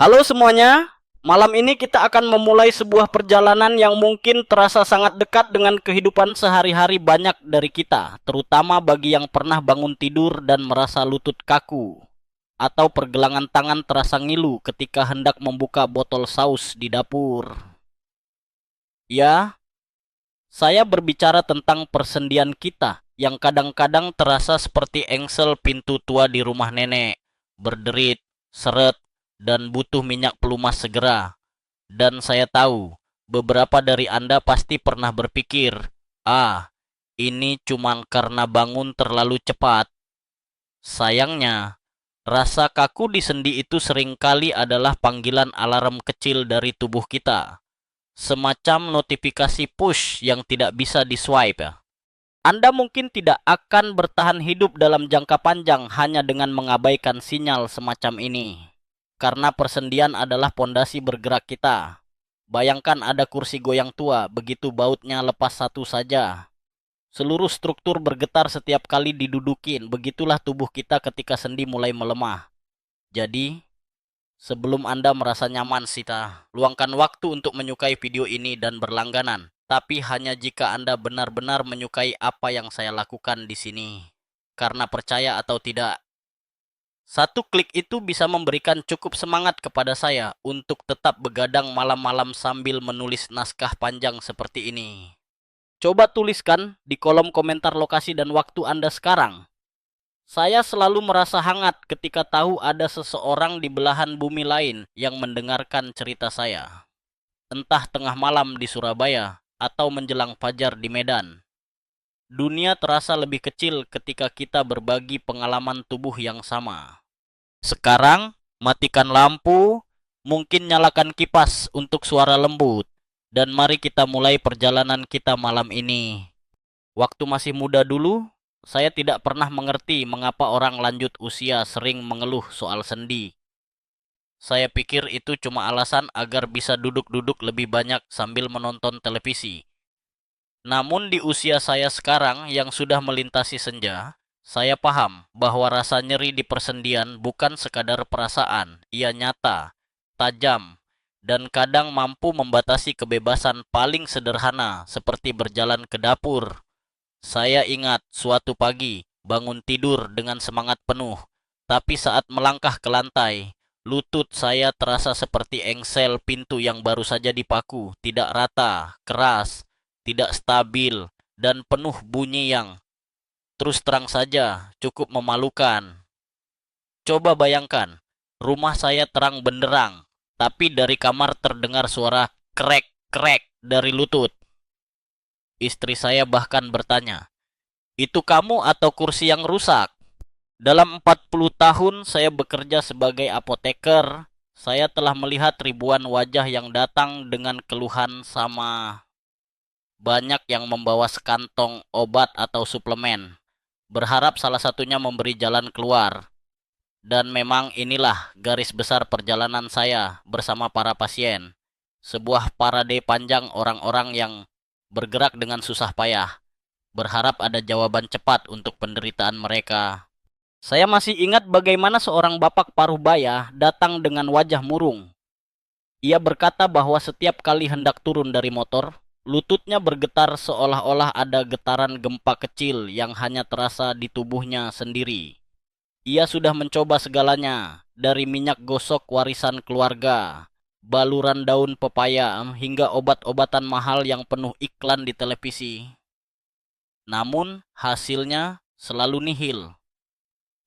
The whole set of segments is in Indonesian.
Halo semuanya, malam ini kita akan memulai sebuah perjalanan yang mungkin terasa sangat dekat dengan kehidupan sehari-hari banyak dari kita, terutama bagi yang pernah bangun tidur dan merasa lutut kaku, atau pergelangan tangan terasa ngilu ketika hendak membuka botol saus di dapur. Ya, saya berbicara tentang persendian kita yang kadang-kadang terasa seperti engsel pintu tua di rumah nenek, berderit, seret, dan butuh minyak pelumas segera. Dan saya tahu, beberapa dari Anda pasti pernah berpikir, ini cuman karena bangun terlalu cepat. Sayangnya, rasa kaku di sendi itu seringkali adalah panggilan alarm kecil dari tubuh kita. Semacam notifikasi push yang tidak bisa di-swipe ya. Anda mungkin tidak akan bertahan hidup dalam jangka panjang hanya dengan mengabaikan sinyal semacam ini. Karena persendian adalah pondasi bergerak kita. Bayangkan ada kursi goyang tua, begitu bautnya lepas satu saja. Seluruh struktur bergetar setiap kali didudukin, begitulah tubuh kita ketika sendi mulai melemah. Jadi, sebelum Anda merasa nyaman, Sita, luangkan waktu untuk menyukai video ini dan berlangganan. Tapi hanya jika Anda benar-benar menyukai apa yang saya lakukan di sini. Karena percaya atau tidak, satu klik itu bisa memberikan cukup semangat kepada saya untuk tetap begadang malam-malam sambil menulis naskah panjang seperti ini. Coba tuliskan di kolom komentar lokasi dan waktu Anda sekarang. Saya selalu merasa hangat ketika tahu ada seseorang di belahan bumi lain yang mendengarkan cerita saya. Entah tengah malam di Surabaya atau menjelang fajar di Medan. Dunia terasa lebih kecil ketika kita berbagi pengalaman tubuh yang sama. Sekarang, matikan lampu, mungkin nyalakan kipas untuk suara lembut, dan mari kita mulai perjalanan kita malam ini. Waktu masih muda dulu, saya tidak pernah mengerti mengapa orang lanjut usia sering mengeluh soal sendi. Saya pikir itu cuma alasan agar bisa duduk-duduk lebih banyak sambil menonton televisi. Namun di usia saya sekarang yang sudah melintasi senja, saya paham bahwa rasa nyeri di persendian bukan sekadar perasaan, ia nyata, tajam, dan kadang mampu membatasi kebebasan paling sederhana seperti berjalan ke dapur. Saya ingat suatu pagi bangun tidur dengan semangat penuh, tapi saat melangkah ke lantai, lutut saya terasa seperti engsel pintu yang baru saja dipaku, tidak rata, keras, tidak stabil, dan penuh bunyi yang terus terang saja cukup memalukan. Coba bayangkan, rumah saya terang benderang, tapi dari kamar terdengar suara krek-krek dari lutut. Istri saya bahkan bertanya, "Itu kamu atau kursi yang rusak?" Dalam 40 tahun saya bekerja sebagai apoteker, saya telah melihat ribuan wajah yang datang dengan keluhan sama. Banyak yang membawa sekantong obat atau suplemen, berharap salah satunya memberi jalan keluar. Dan memang inilah garis besar perjalanan saya bersama para pasien. Sebuah parade panjang orang-orang yang bergerak dengan susah payah, berharap ada jawaban cepat untuk penderitaan mereka. Saya masih ingat bagaimana seorang bapak paruh baya datang dengan wajah murung. Ia berkata bahwa setiap kali hendak turun dari motor, lututnya bergetar seolah-olah ada getaran gempa kecil yang hanya terasa di tubuhnya sendiri. Ia sudah mencoba segalanya, dari minyak gosok warisan keluarga, baluran daun pepaya, hingga obat-obatan mahal yang penuh iklan di televisi. Namun, hasilnya selalu nihil.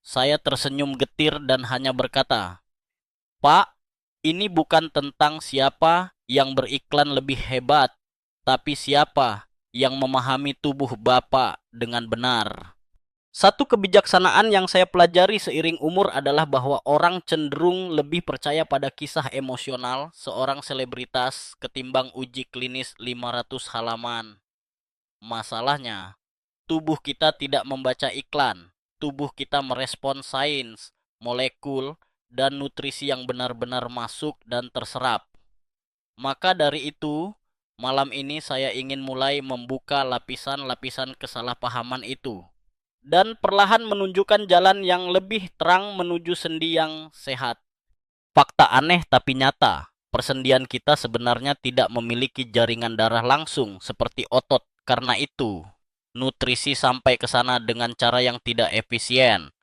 Saya tersenyum getir dan hanya berkata, "Pak, ini bukan tentang siapa yang beriklan lebih hebat, tapi siapa yang memahami tubuh Bapak dengan benar." Satu kebijaksanaan yang saya pelajari seiring umur adalah bahwa orang cenderung lebih percaya pada kisah emosional seorang selebritas ketimbang uji klinis 500 halaman. Masalahnya, tubuh kita tidak membaca iklan. Tubuh kita merespon sains, molekul, dan nutrisi yang benar-benar masuk dan terserap. Maka dari itu, malam ini saya ingin mulai membuka lapisan-lapisan kesalahpahaman itu dan perlahan menunjukkan jalan yang lebih terang menuju sendi yang sehat. Fakta aneh tapi nyata. Persendian kita sebenarnya tidak memiliki jaringan darah langsung seperti otot. Karena itu, nutrisi sampai ke sana dengan cara yang tidak efisien.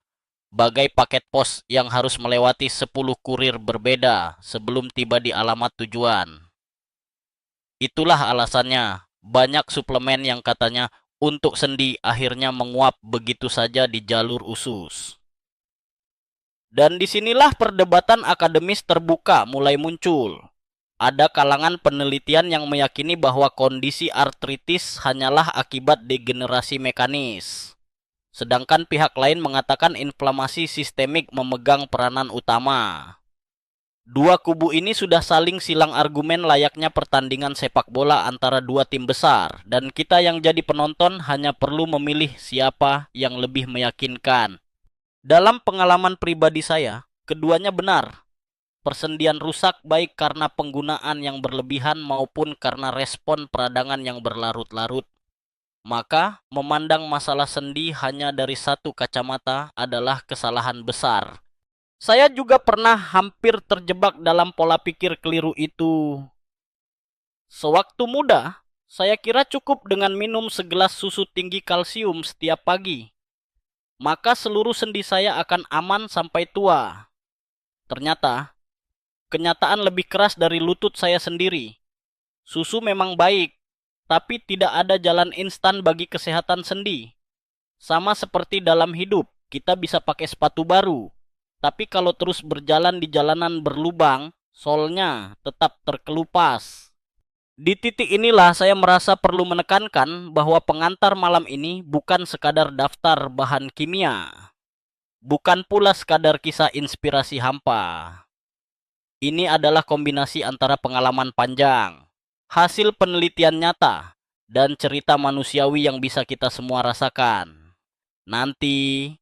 Bagai paket pos yang harus melewati 10 kurir berbeda sebelum tiba di alamat tujuan. Itulah alasannya, banyak suplemen yang katanya untuk sendi akhirnya menguap begitu saja di jalur usus. Dan disinilah perdebatan akademis terbuka mulai muncul. Ada kalangan penelitian yang meyakini bahwa kondisi artritis hanyalah akibat degenerasi mekanis. Sedangkan pihak lain mengatakan inflamasi sistemik memegang peranan utama. Dua kubu ini sudah saling silang argumen layaknya pertandingan sepak bola antara dua tim besar, dan kita yang jadi penonton hanya perlu memilih siapa yang lebih meyakinkan. Dalam pengalaman pribadi saya, keduanya benar. Persendian rusak baik karena penggunaan yang berlebihan maupun karena respon peradangan yang berlarut-larut. Maka, memandang masalah sendi hanya dari satu kacamata adalah kesalahan besar. Saya juga pernah hampir terjebak dalam pola pikir keliru itu. Sewaktu muda, saya kira cukup dengan minum segelas susu tinggi kalsium setiap pagi. Maka seluruh sendi saya akan aman sampai tua. Ternyata, kenyataan lebih keras dari lutut saya sendiri. Susu memang baik, tapi tidak ada jalan instan bagi kesehatan sendi. Sama seperti dalam hidup, kita bisa pakai sepatu baru. Tapi kalau terus berjalan di jalanan berlubang, solnya tetap terkelupas. Di titik inilah saya merasa perlu menekankan bahwa pengantar malam ini bukan sekadar daftar bahan kimia. Bukan pula sekadar kisah inspirasi hampa. Ini adalah kombinasi antara pengalaman panjang, hasil penelitian nyata, dan cerita manusiawi yang bisa kita semua rasakan. Nanti,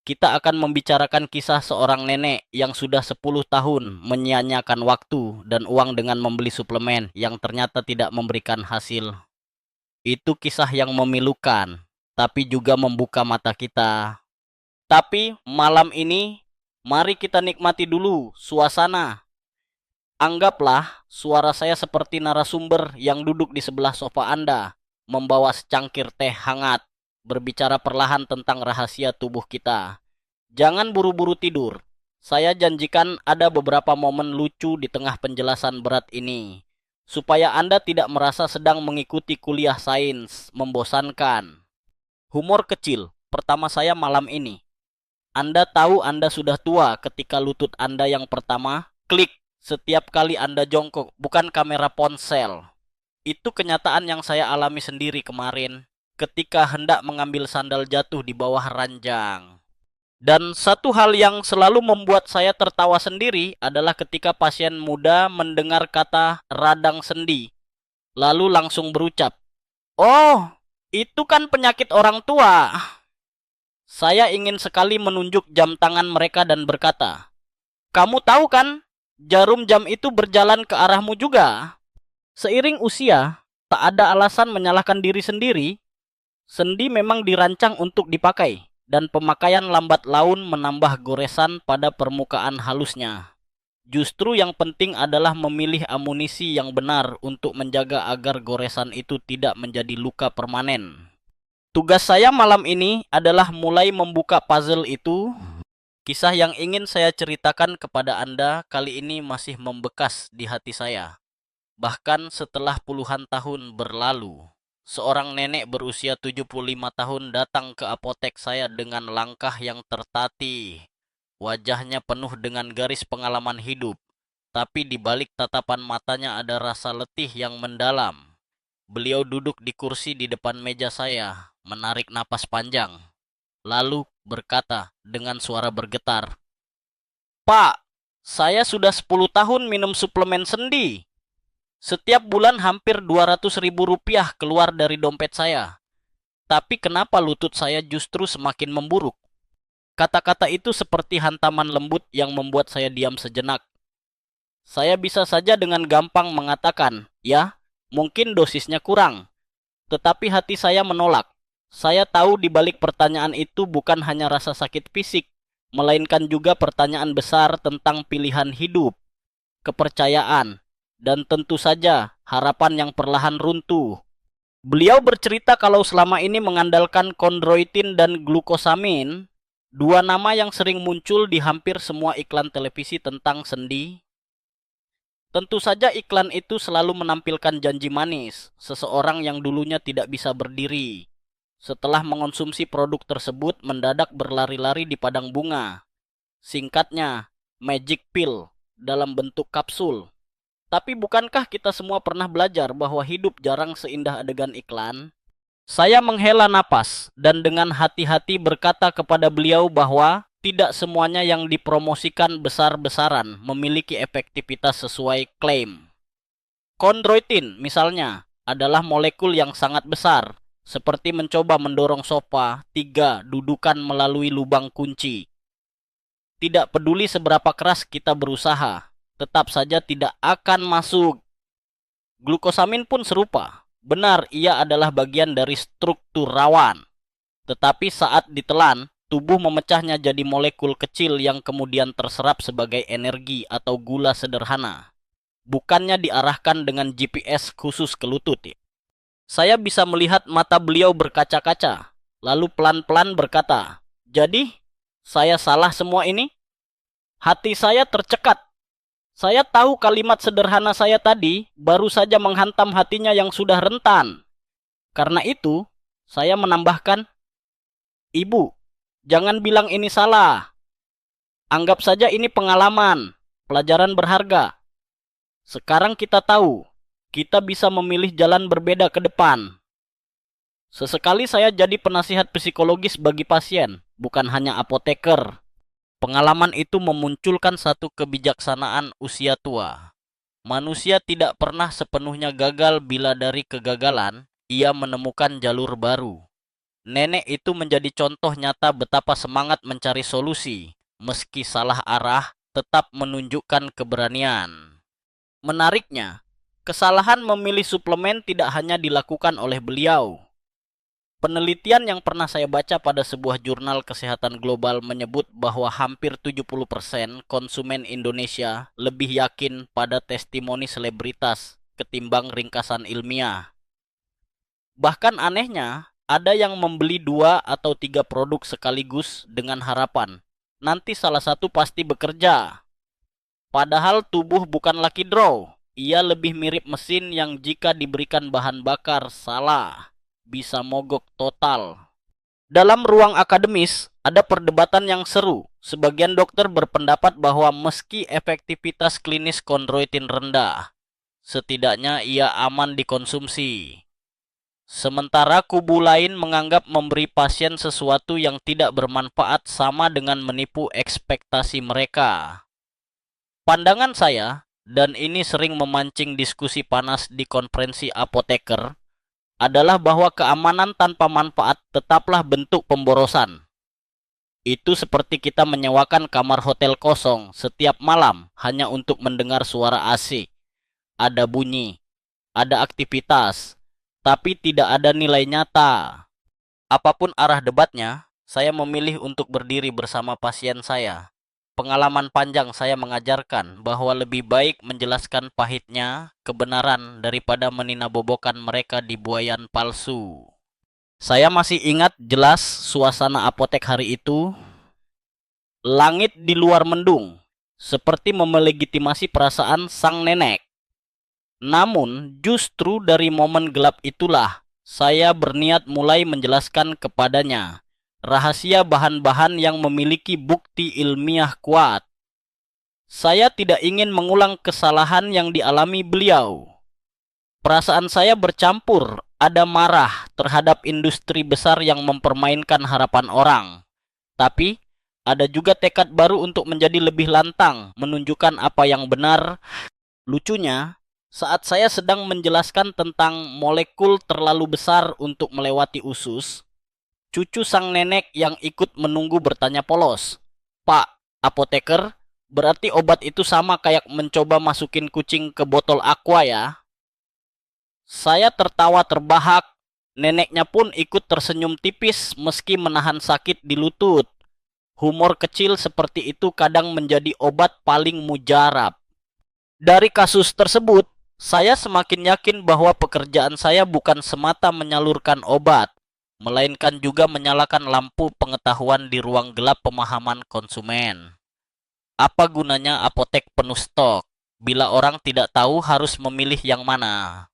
kita akan membicarakan kisah seorang nenek yang sudah 10 tahun menyia-nyiakan waktu dan uang dengan membeli suplemen yang ternyata tidak memberikan hasil. Itu kisah yang memilukan, tapi juga membuka mata kita. Tapi malam ini, mari kita nikmati dulu suasana. Anggaplah suara saya seperti narasumber yang duduk di sebelah sofa Anda, membawa secangkir teh hangat, berbicara perlahan tentang rahasia tubuh kita. Jangan buru-buru tidur. Saya janjikan ada beberapa momen lucu di tengah penjelasan berat ini, supaya Anda tidak merasa sedang mengikuti kuliah sains membosankan. Humor kecil pertama saya malam ini. Anda tahu Anda sudah tua ketika lutut Anda yang pertama klik setiap kali Anda jongkok, bukan kamera ponsel. Itu kenyataan yang saya alami sendiri kemarin ketika hendak mengambil sandal jatuh di bawah ranjang. Dan satu hal yang selalu membuat saya tertawa sendiri adalah ketika pasien muda mendengar kata radang sendi, lalu langsung berucap, "Oh, itu kan penyakit orang tua." Saya ingin sekali menunjuk jam tangan mereka dan berkata, "Kamu tahu kan, jarum jam itu berjalan ke arahmu juga." Seiring usia, tak ada alasan menyalahkan diri sendiri. Sendi memang dirancang untuk dipakai, dan pemakaian lambat laun menambah goresan pada permukaan halusnya. Justru yang penting adalah memilih amunisi yang benar untuk menjaga agar goresan itu tidak menjadi luka permanen. Tugas saya malam ini adalah mulai membuka puzzle itu. Kisah yang ingin saya ceritakan kepada Anda kali ini masih membekas di hati saya. Bahkan setelah puluhan tahun berlalu. Seorang nenek berusia 75 tahun datang ke apotek saya dengan langkah yang tertatih. Wajahnya penuh dengan garis pengalaman hidup, tapi di balik tatapan matanya ada rasa letih yang mendalam. Beliau duduk di kursi di depan meja saya, menarik napas panjang, lalu berkata dengan suara bergetar, "Pak, saya sudah 10 tahun minum suplemen sendi. Setiap bulan hampir 200.000 rupiah keluar dari dompet saya. Tapi kenapa lutut saya justru semakin memburuk?" Kata-kata itu seperti hantaman lembut yang membuat saya diam sejenak. Saya bisa saja dengan gampang mengatakan, "Ya, mungkin dosisnya kurang." Tetapi hati saya menolak. Saya tahu di balik pertanyaan itu bukan hanya rasa sakit fisik, melainkan juga pertanyaan besar tentang pilihan hidup, kepercayaan, dan tentu saja harapan yang perlahan runtuh. Beliau bercerita kalau selama ini mengandalkan kondroitin dan glukosamin, dua nama yang sering muncul di hampir semua iklan televisi tentang sendi. Tentu saja iklan itu selalu menampilkan janji manis, seseorang yang dulunya tidak bisa berdiri. Setelah mengonsumsi produk tersebut mendadak berlari-lari di padang bunga. Singkatnya, magic pill dalam bentuk kapsul. Tapi bukankah kita semua pernah belajar bahwa hidup jarang seindah adegan iklan? Saya menghela napas dan dengan hati-hati berkata kepada beliau bahwa tidak semuanya yang dipromosikan besar-besaran memiliki efektivitas sesuai klaim. Kondroitin misalnya adalah molekul yang sangat besar, seperti mencoba mendorong sofa 3 dudukan melalui lubang kunci. Tidak peduli seberapa keras kita berusaha, tetap saja tidak akan masuk. Glukosamin pun serupa. Benar, ia adalah bagian dari struktur rawan. Tetapi saat ditelan, tubuh memecahnya jadi molekul kecil yang kemudian terserap sebagai energi atau gula sederhana. Bukannya diarahkan dengan GPS khusus ke lutut. Saya bisa melihat mata beliau berkaca-kaca, lalu pelan-pelan berkata, "Jadi, saya salah semua ini?" Hati saya tercekat. Saya tahu kalimat sederhana saya tadi baru saja menghantam hatinya yang sudah rentan. Karena itu, saya menambahkan, "Ibu, jangan bilang ini salah. Anggap saja ini pengalaman, pelajaran berharga. Sekarang kita tahu, kita bisa memilih jalan berbeda ke depan." Sesekali saya jadi penasihat psikologis bagi pasien, bukan hanya apoteker. Pengalaman itu memunculkan satu kebijaksanaan usia tua. Manusia tidak pernah sepenuhnya gagal bila dari kegagalan ia menemukan jalur baru. Nenek itu menjadi contoh nyata betapa semangat mencari solusi, meski salah arah, tetap menunjukkan keberanian. Menariknya, kesalahan memilih suplemen tidak hanya dilakukan oleh beliau. Penelitian yang pernah saya baca pada sebuah jurnal kesehatan global menyebut bahwa hampir 70% konsumen Indonesia lebih yakin pada testimoni selebritas ketimbang ringkasan ilmiah. Bahkan anehnya, ada yang membeli 2 atau 3 produk sekaligus dengan harapan nanti salah satu pasti bekerja. Padahal tubuh bukan lucky draw, ia lebih mirip mesin yang jika diberikan bahan bakar salah bisa mogok total. Dalam ruang akademis, ada perdebatan yang seru. Sebagian dokter berpendapat bahwa meski efektivitas klinis kondroitin rendah, setidaknya ia aman dikonsumsi. Sementara kubu lain menganggap memberi pasien sesuatu yang tidak bermanfaat sama dengan menipu ekspektasi mereka. Pandangan saya, dan ini sering memancing diskusi panas di konferensi apoteker, adalah bahwa keamanan tanpa manfaat tetaplah bentuk pemborosan. Itu seperti kita menyewakan kamar hotel kosong setiap malam hanya untuk mendengar suara AC. Ada bunyi, ada aktivitas, tapi tidak ada nilai nyata. Apapun arah debatnya, saya memilih untuk berdiri bersama pasien saya. Pengalaman panjang saya mengajarkan bahwa lebih baik menjelaskan pahitnya kebenaran daripada meninabobokan mereka di buayan palsu. Saya masih ingat jelas suasana apotek hari itu. Langit di luar mendung, seperti memelegitimasi perasaan sang nenek. Namun, justru dari momen gelap itulah, saya berniat mulai menjelaskan kepadanya rahasia bahan-bahan yang memiliki bukti ilmiah kuat. Saya tidak ingin mengulang kesalahan yang dialami beliau. Perasaan saya bercampur, ada marah terhadap industri besar yang mempermainkan harapan orang. Tapi, ada juga tekad baru untuk menjadi lebih lantang, menunjukkan apa yang benar. Lucunya, saat saya sedang menjelaskan tentang molekul terlalu besar untuk melewati usus, cucu sang nenek yang ikut menunggu bertanya polos, "Pak, apoteker, berarti obat itu sama kayak mencoba masukin kucing ke botol aqua ya?" Saya tertawa terbahak. Neneknya pun ikut tersenyum tipis meski menahan sakit di lutut. Humor kecil seperti itu kadang menjadi obat paling mujarab. Dari kasus tersebut, saya semakin yakin bahwa pekerjaan saya bukan semata menyalurkan obat, melainkan juga menyalakan lampu pengetahuan di ruang gelap pemahaman konsumen. Apa gunanya apotek penuh stok bila orang tidak tahu harus memilih yang mana?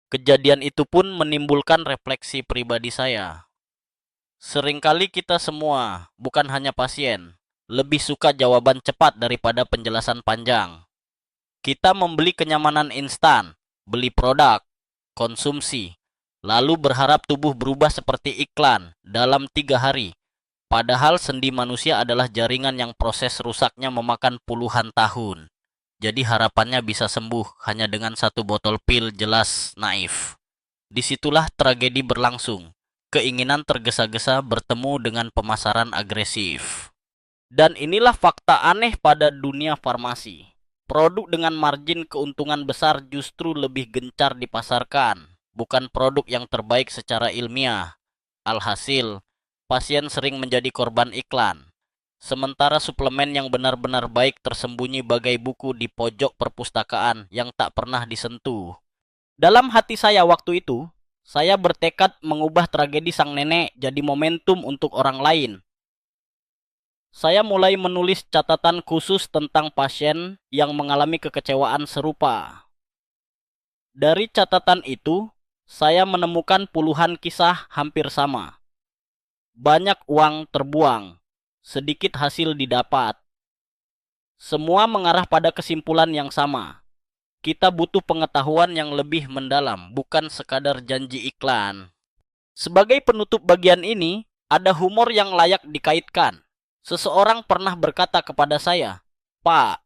Kejadian itu pun menimbulkan refleksi pribadi saya. Seringkali kita semua, bukan hanya pasien, lebih suka jawaban cepat daripada penjelasan panjang. Kita membeli kenyamanan instan, beli produk, konsumsi, lalu berharap tubuh berubah seperti iklan dalam 3 hari. Padahal sendi manusia adalah jaringan yang proses rusaknya memakan puluhan tahun. Jadi harapannya bisa sembuh hanya dengan satu botol pil jelas naif. Disitulah tragedi berlangsung. Keinginan tergesa-gesa bertemu dengan pemasaran agresif. Dan inilah fakta aneh pada dunia farmasi. Produk dengan margin keuntungan besar justru lebih gencar dipasarkan, bukan produk yang terbaik secara ilmiah. Alhasil, pasien sering menjadi korban iklan. Sementara suplemen yang benar-benar baik tersembunyi bagai buku di pojok perpustakaan yang tak pernah disentuh. Dalam hati saya waktu itu, saya bertekad mengubah tragedi sang nenek jadi momentum untuk orang lain. Saya mulai menulis catatan khusus tentang pasien yang mengalami kekecewaan serupa. Dari catatan itu, saya menemukan puluhan kisah hampir sama. Banyak uang terbuang, sedikit hasil didapat. Semua mengarah pada kesimpulan yang sama. Kita butuh pengetahuan yang lebih mendalam, bukan sekadar janji iklan. Sebagai penutup bagian ini, ada humor yang layak dikaitkan. Seseorang pernah berkata kepada saya, "Pak,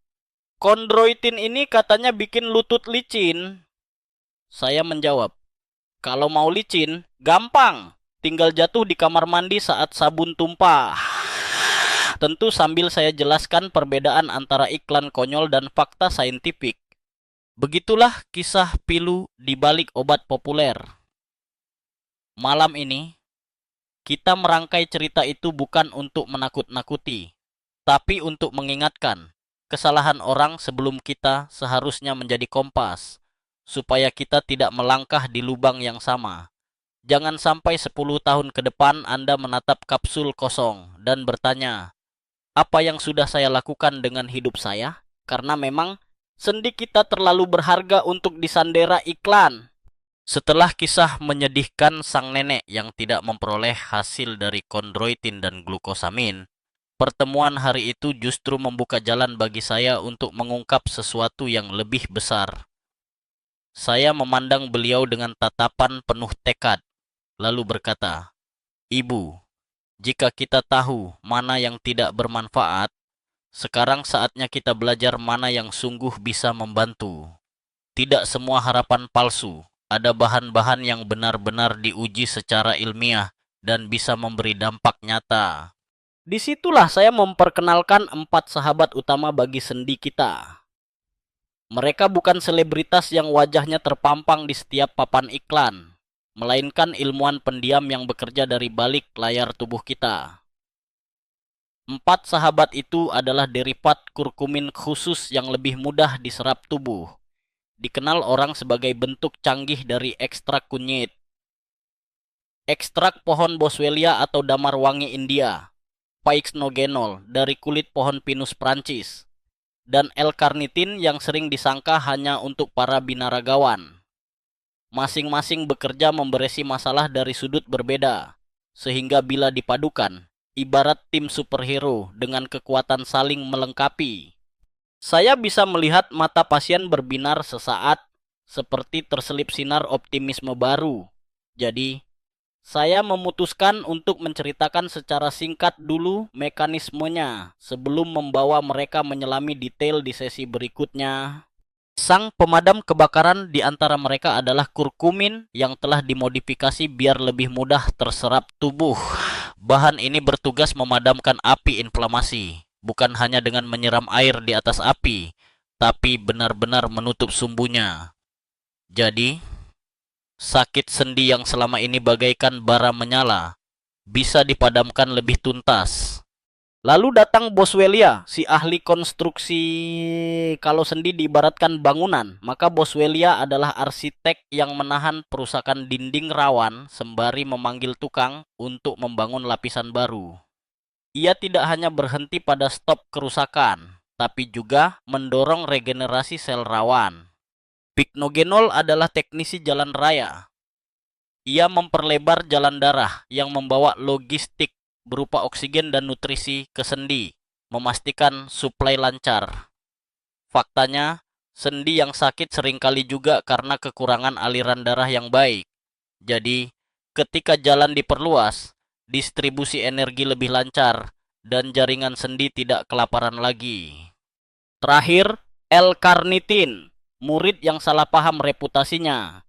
kondroitin ini katanya bikin lutut licin." Saya menjawab, "Kalau mau licin, gampang. Tinggal jatuh di kamar mandi saat sabun tumpah." Tentu sambil saya jelaskan perbedaan antara iklan konyol dan fakta saintifik. Begitulah kisah pilu di balik obat populer. Malam ini, kita merangkai cerita itu bukan untuk menakut-nakuti, tapi untuk mengingatkan kesalahan orang sebelum kita seharusnya menjadi kompas, supaya kita tidak melangkah di lubang yang sama. Jangan sampai 10 tahun ke depan Anda menatap kapsul kosong dan bertanya, apa yang sudah saya lakukan dengan hidup saya? Karena memang sendi kita terlalu berharga untuk disandera iklan. Setelah kisah menyedihkan sang nenek yang tidak memperoleh hasil dari kondroitin dan glukosamin, pertemuan hari itu justru membuka jalan bagi saya untuk mengungkap sesuatu yang lebih besar. Saya memandang beliau dengan tatapan penuh tekad, lalu berkata, "Ibu, jika kita tahu mana yang tidak bermanfaat, sekarang saatnya kita belajar mana yang sungguh bisa membantu. Tidak semua harapan palsu. Ada bahan-bahan yang benar-benar diuji secara ilmiah dan bisa memberi dampak nyata." Disitulah saya memperkenalkan 4 sahabat utama bagi sendi kita. Mereka bukan selebritas yang wajahnya terpampang di setiap papan iklan, melainkan ilmuwan pendiam yang bekerja dari balik layar tubuh kita. 4 sahabat itu adalah derivat kurkumin khusus yang lebih mudah diserap tubuh. Dikenal orang sebagai bentuk canggih dari ekstrak kunyit, ekstrak pohon boswellia atau damar wangi India, pycnogenol dari kulit pohon pinus Prancis, dan L-carnitin yang sering disangka hanya untuk para binaragawan. Masing-masing bekerja memberesi masalah dari sudut berbeda, sehingga bila dipadukan, ibarat tim superhero dengan kekuatan saling melengkapi. Saya bisa melihat mata pasien berbinar sesaat, seperti terselip sinar optimisme baru. Jadi, saya memutuskan untuk menceritakan secara singkat dulu mekanismenya sebelum membawa mereka menyelami detail di sesi berikutnya. Sang pemadam kebakaran di antara mereka adalah kurkumin yang telah dimodifikasi biar lebih mudah terserap tubuh. Bahan ini bertugas memadamkan api inflamasi. Bukan hanya dengan menyiram air di atas api, tapi benar-benar menutup sumbunya. Jadi, sakit sendi yang selama ini bagaikan bara menyala, bisa dipadamkan lebih tuntas. Lalu datang Boswellia, si ahli konstruksi. Kalau sendi diibaratkan bangunan, maka Boswellia adalah arsitek yang menahan perusakan dinding rawan sembari memanggil tukang untuk membangun lapisan baru. Ia tidak hanya berhenti pada stop kerusakan, tapi juga mendorong regenerasi sel rawan. Picnogenol adalah teknisi jalan raya. Ia memperlebar jalan darah yang membawa logistik berupa oksigen dan nutrisi ke sendi, memastikan suplai lancar. Faktanya, sendi yang sakit seringkali juga karena kekurangan aliran darah yang baik. Jadi, ketika jalan diperluas, distribusi energi lebih lancar, dan jaringan sendi tidak kelaparan lagi. Terakhir, L-karnitin, murid yang salah paham reputasinya.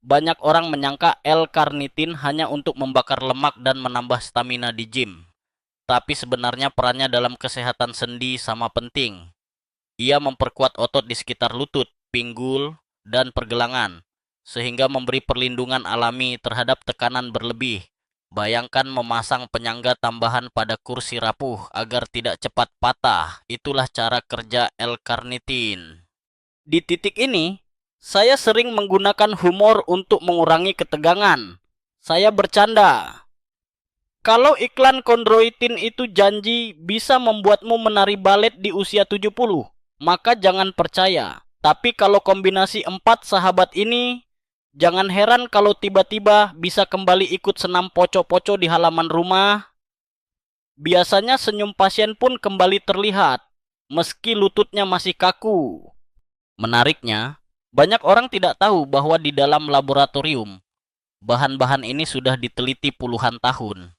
Banyak orang menyangka L-karnitin hanya untuk membakar lemak dan menambah stamina di gym. Tapi sebenarnya perannya dalam kesehatan sendi sama penting. Ia memperkuat otot di sekitar lutut, pinggul, dan pergelangan, sehingga memberi perlindungan alami terhadap tekanan berlebih. Bayangkan memasang penyangga tambahan pada kursi rapuh agar tidak cepat patah. Itulah cara kerja L-karnitin. Di titik ini, saya sering menggunakan humor untuk mengurangi ketegangan. Saya bercanda. Kalau iklan kondroitin itu janji bisa membuatmu menari balet di usia 70, maka jangan percaya. Tapi kalau kombinasi 4 sahabat ini, jangan heran kalau tiba-tiba bisa kembali ikut senam poco-poco di halaman rumah. Biasanya senyum pasien pun kembali terlihat, meski lututnya masih kaku. Menariknya, banyak orang tidak tahu bahwa di dalam laboratorium, bahan-bahan ini sudah diteliti puluhan tahun.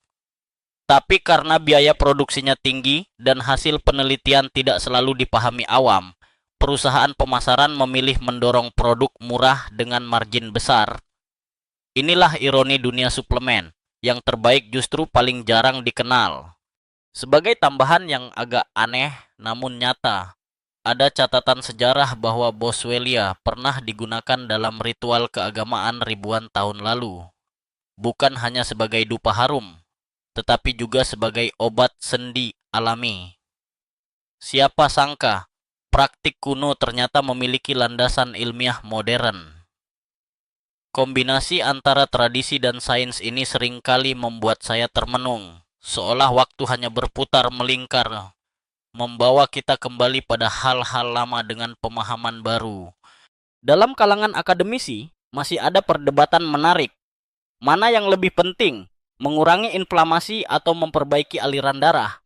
Tapi karena biaya produksinya tinggi dan hasil penelitian tidak selalu dipahami awam, perusahaan pemasaran memilih mendorong produk murah dengan margin besar. Inilah ironi dunia suplemen, yang terbaik justru paling jarang dikenal. Sebagai tambahan yang agak aneh namun nyata, ada catatan sejarah bahwa Boswellia pernah digunakan dalam ritual keagamaan ribuan tahun lalu. Bukan hanya sebagai dupa harum, tetapi juga sebagai obat sendi alami. Siapa sangka, praktik kuno ternyata memiliki landasan ilmiah modern. Kombinasi antara tradisi dan sains ini seringkali membuat saya termenung, seolah waktu hanya berputar melingkar, membawa kita kembali pada hal-hal lama dengan pemahaman baru. Dalam kalangan akademisi, masih ada perdebatan menarik. Mana yang lebih penting, mengurangi inflamasi atau memperbaiki aliran darah?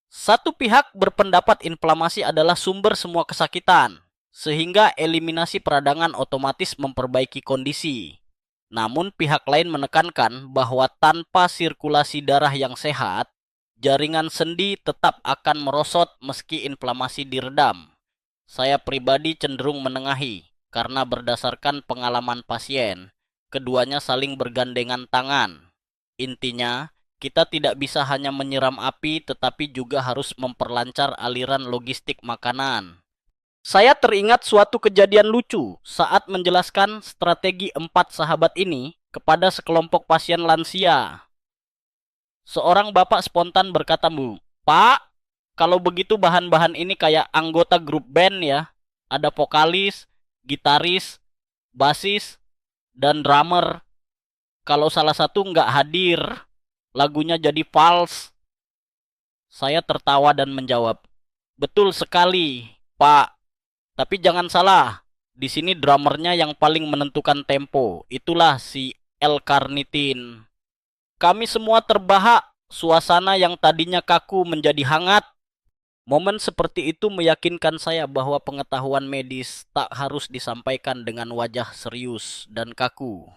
Satu pihak berpendapat inflamasi adalah sumber semua kesakitan, sehingga eliminasi peradangan otomatis memperbaiki kondisi. Namun pihak lain menekankan bahwa tanpa sirkulasi darah yang sehat, jaringan sendi tetap akan merosot meski inflamasi diredam. Saya pribadi cenderung menengahi, karena berdasarkan pengalaman pasien, keduanya saling bergandengan tangan. Intinya, kita tidak bisa hanya menyiram api tetapi juga harus memperlancar aliran logistik makanan. Saya teringat suatu kejadian lucu saat menjelaskan strategi 4 sahabat ini kepada sekelompok pasien lansia. Seorang bapak spontan berkata, "Pak, kalau begitu bahan-bahan ini kayak anggota grup band ya. Ada vokalis, gitaris, basis, dan drummer. Kalau salah satu nggak hadir, lagunya jadi fals." Saya tertawa dan menjawab, "Betul sekali, Pak. Tapi jangan salah, di sini drummernya yang paling menentukan tempo. Itulah si L-karnitin." Kami semua terbahak, suasana yang tadinya kaku menjadi hangat. Momen seperti itu meyakinkan saya bahwa pengetahuan medis tak harus disampaikan dengan wajah serius dan kaku.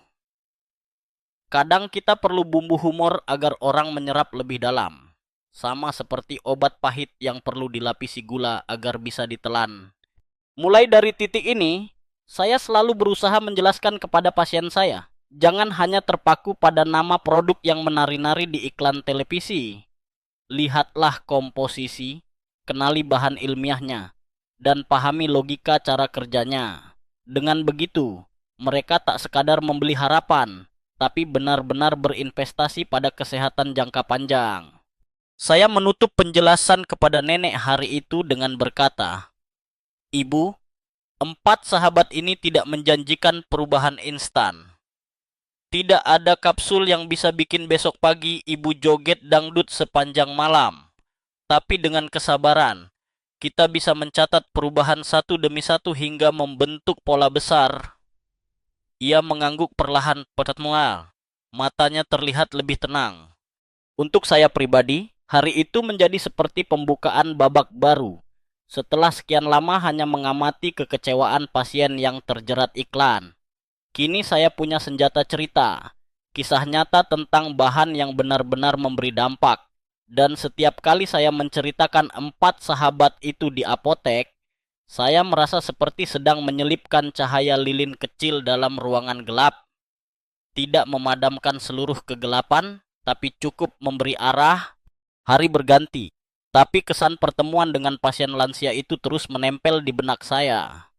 Kadang kita perlu bumbu humor agar orang menyerap lebih dalam. Sama seperti obat pahit yang perlu dilapisi gula agar bisa ditelan. Mulai dari titik ini, saya selalu berusaha menjelaskan kepada pasien saya, jangan hanya terpaku pada nama produk yang menari-nari di iklan televisi. Lihatlah komposisi, kenali bahan ilmiahnya, dan pahami logika cara kerjanya. Dengan begitu, mereka tak sekadar membeli harapan, tapi benar-benar berinvestasi pada kesehatan jangka panjang. Saya menutup penjelasan kepada nenek hari itu dengan berkata, "Ibu, 4 sahabat ini tidak menjanjikan perubahan instan. Tidak ada kapsul yang bisa bikin besok pagi ibu joget dangdut sepanjang malam. Tapi dengan kesabaran, kita bisa mencatat perubahan satu demi satu hingga membentuk pola besar." Ia mengangguk perlahan pertama. Matanya terlihat lebih tenang. Untuk saya pribadi, hari itu menjadi seperti pembukaan babak baru. Setelah sekian lama hanya mengamati kekecewaan pasien yang terjerat iklan, kini saya punya senjata cerita, kisah nyata tentang bahan yang benar-benar memberi dampak. Dan setiap kali saya menceritakan 4 sahabat itu di apotek, saya merasa seperti sedang menyelipkan cahaya lilin kecil dalam ruangan gelap. Tidak memadamkan seluruh kegelapan, tapi cukup memberi arah. Hari berganti, tapi kesan pertemuan dengan pasien lansia itu terus menempel di benak saya.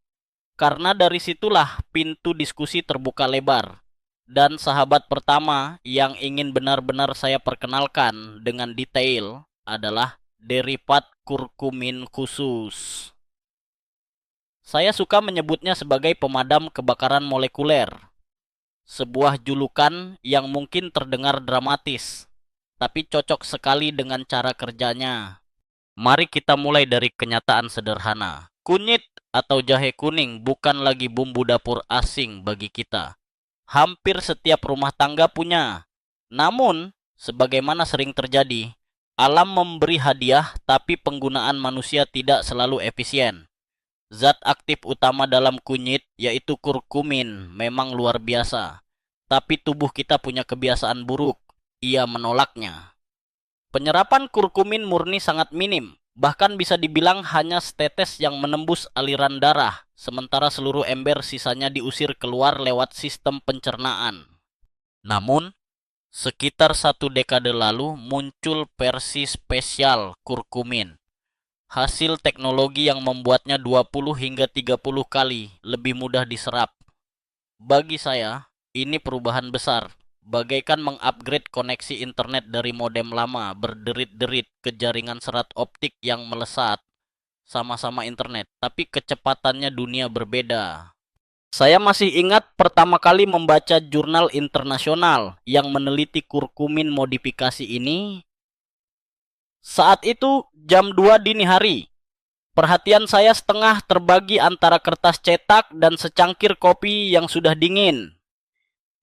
Karena dari situlah pintu diskusi terbuka lebar. Dan sahabat pertama yang ingin benar-benar saya perkenalkan dengan detail adalah derivat kurkumin khusus. Saya suka menyebutnya sebagai pemadam kebakaran molekuler. Sebuah julukan yang mungkin terdengar dramatis, tapi cocok sekali dengan cara kerjanya. Mari kita mulai dari kenyataan sederhana. Kunyit atau jahe kuning bukan lagi bumbu dapur asing bagi kita. Hampir setiap rumah tangga punya. Namun, sebagaimana sering terjadi, alam memberi hadiah tapi penggunaan manusia tidak selalu efisien. Zat aktif utama dalam kunyit, yaitu kurkumin, memang luar biasa. Tapi tubuh kita punya kebiasaan buruk. Ia menolaknya. Penyerapan kurkumin murni sangat minim. Bahkan bisa dibilang hanya setetes yang menembus aliran darah. Sementara seluruh ember sisanya diusir keluar lewat sistem pencernaan. Namun, sekitar 1 dekade lalu muncul versi spesial kurkumin. Hasil teknologi yang membuatnya 20 hingga 30 kali lebih mudah diserap. Bagi saya, ini perubahan besar. Bagaikan mengupgrade koneksi internet dari modem lama berderit-derit ke jaringan serat optik yang melesat. Sama-sama internet, tapi kecepatannya dunia berbeda. Saya masih ingat pertama kali membaca jurnal internasional yang meneliti kurkumin modifikasi ini. Saat itu jam 2 dini hari. Perhatian saya setengah terbagi antara kertas cetak dan secangkir kopi yang sudah dingin.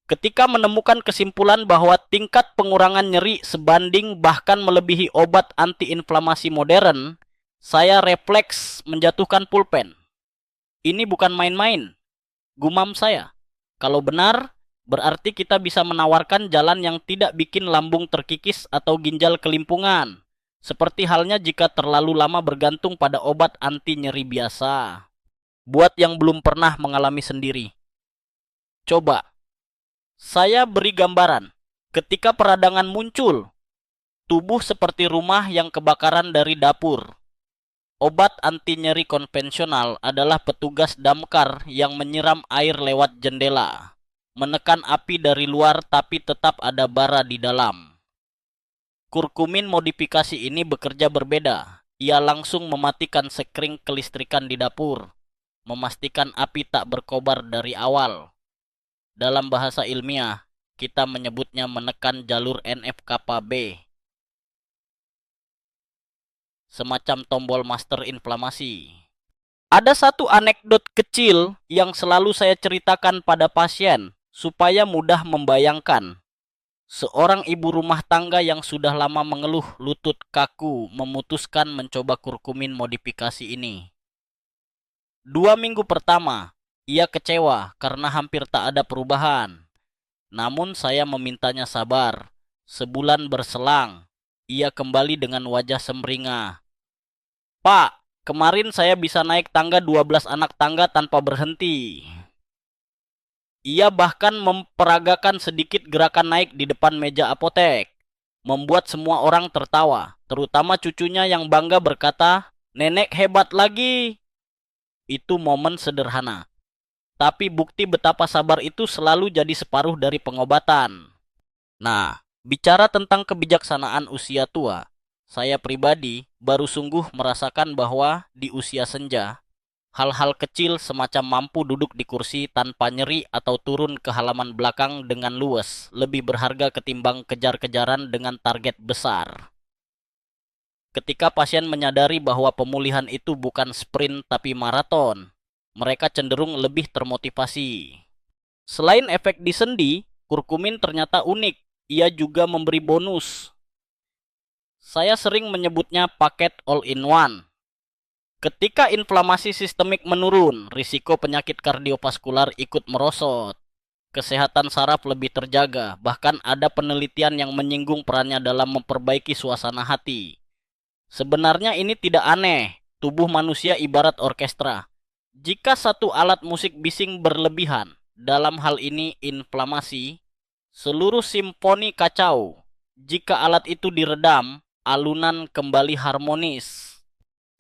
Ketika menemukan kesimpulan bahwa tingkat pengurangan nyeri sebanding bahkan melebihi obat antiinflamasi modern, saya refleks menjatuhkan pulpen. Ini bukan main-main, gumam saya. Kalau benar, berarti kita bisa menawarkan jalan yang tidak bikin lambung terkikis atau ginjal kelimpungan. Seperti halnya jika terlalu lama bergantung pada obat anti nyeri biasa. Buat yang belum pernah mengalami sendiri, coba saya beri gambaran. Ketika peradangan muncul, tubuh seperti rumah yang kebakaran dari dapur. Obat anti nyeri konvensional adalah petugas damkar yang menyiram air lewat jendela, menekan api dari luar tapi tetap ada bara di dalam. Kurkumin modifikasi ini bekerja berbeda. Ia langsung mematikan sekring kelistrikan di dapur, memastikan api tak berkobar dari awal. Dalam bahasa ilmiah, kita menyebutnya menekan jalur NF-kappa B, semacam tombol master inflamasi. Ada satu anekdot kecil yang selalu saya ceritakan pada pasien, supaya mudah membayangkan. Seorang ibu rumah tangga yang sudah lama mengeluh lutut kaku memutuskan mencoba kurkumin modifikasi ini. 2 minggu pertama, ia kecewa karena hampir tak ada perubahan. Namun saya memintanya sabar. Sebulan berselang, ia kembali dengan wajah semringah. "Pak, kemarin saya bisa naik tangga 12 anak tangga tanpa berhenti." Ia bahkan memperagakan sedikit gerakan naik di depan meja apotek, membuat semua orang tertawa, terutama cucunya yang bangga berkata, "Nenek hebat lagi." Itu momen sederhana, tapi bukti betapa sabar itu selalu jadi separuh dari pengobatan. Nah, bicara tentang kebijaksanaan usia tua, Saya pribadi baru sungguh merasakan bahwa di usia senja, hal-hal kecil semacam mampu duduk di kursi tanpa nyeri atau turun ke halaman belakang dengan luwes lebih berharga ketimbang kejar-kejaran dengan target besar. Ketika pasien menyadari bahwa pemulihan itu bukan sprint tapi maraton, mereka cenderung lebih termotivasi. Selain efek di sendi, kurkumin ternyata unik. Ia juga memberi bonus. Saya sering menyebutnya paket all-in-one. Ketika inflamasi sistemik menurun, risiko penyakit kardiovaskular ikut merosot. Kesehatan saraf lebih terjaga, bahkan ada penelitian yang menyinggung perannya dalam memperbaiki suasana hati. Sebenarnya ini tidak aneh, tubuh manusia ibarat orkestra. Jika satu alat musik bising berlebihan, dalam hal ini inflamasi, seluruh simfoni kacau. Jika alat itu diredam, alunan kembali harmonis.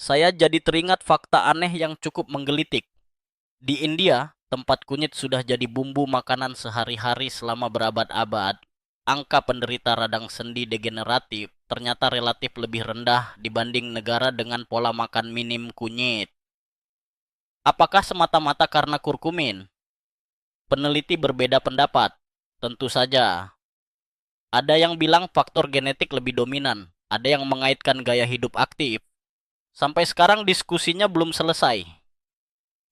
Saya jadi teringat fakta aneh yang cukup menggelitik. Di India, tempat kunyit sudah jadi bumbu makanan sehari-hari selama berabad-abad, angka penderita radang sendi degeneratif ternyata relatif lebih rendah dibanding negara dengan pola makan minim kunyit. Apakah semata-mata karena kurkumin? Peneliti berbeda pendapat. Tentu saja. Ada yang bilang faktor genetik lebih dominan, ada yang mengaitkan gaya hidup aktif. Sampai sekarang diskusinya belum selesai.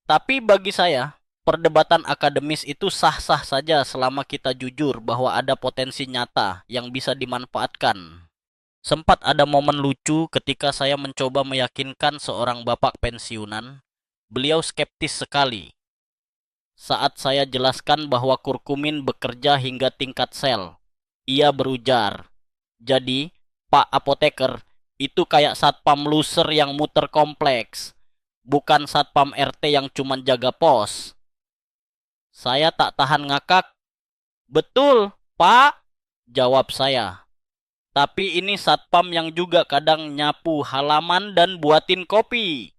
Tapi bagi saya, perdebatan akademis itu sah-sah saja selama kita jujur bahwa ada potensi nyata yang bisa dimanfaatkan. Sempat ada momen lucu ketika saya mencoba meyakinkan seorang bapak pensiunan. Beliau skeptis sekali saat saya jelaskan bahwa kurkumin bekerja hingga tingkat sel. Ia berujar, "Jadi, Pak Apoteker, itu kayak satpam loser yang muter kompleks, bukan satpam RT yang cuma jaga pos." Saya tak tahan ngakak. "Betul, Pak," jawab saya. "Tapi ini satpam yang juga kadang nyapu halaman dan buatin kopi."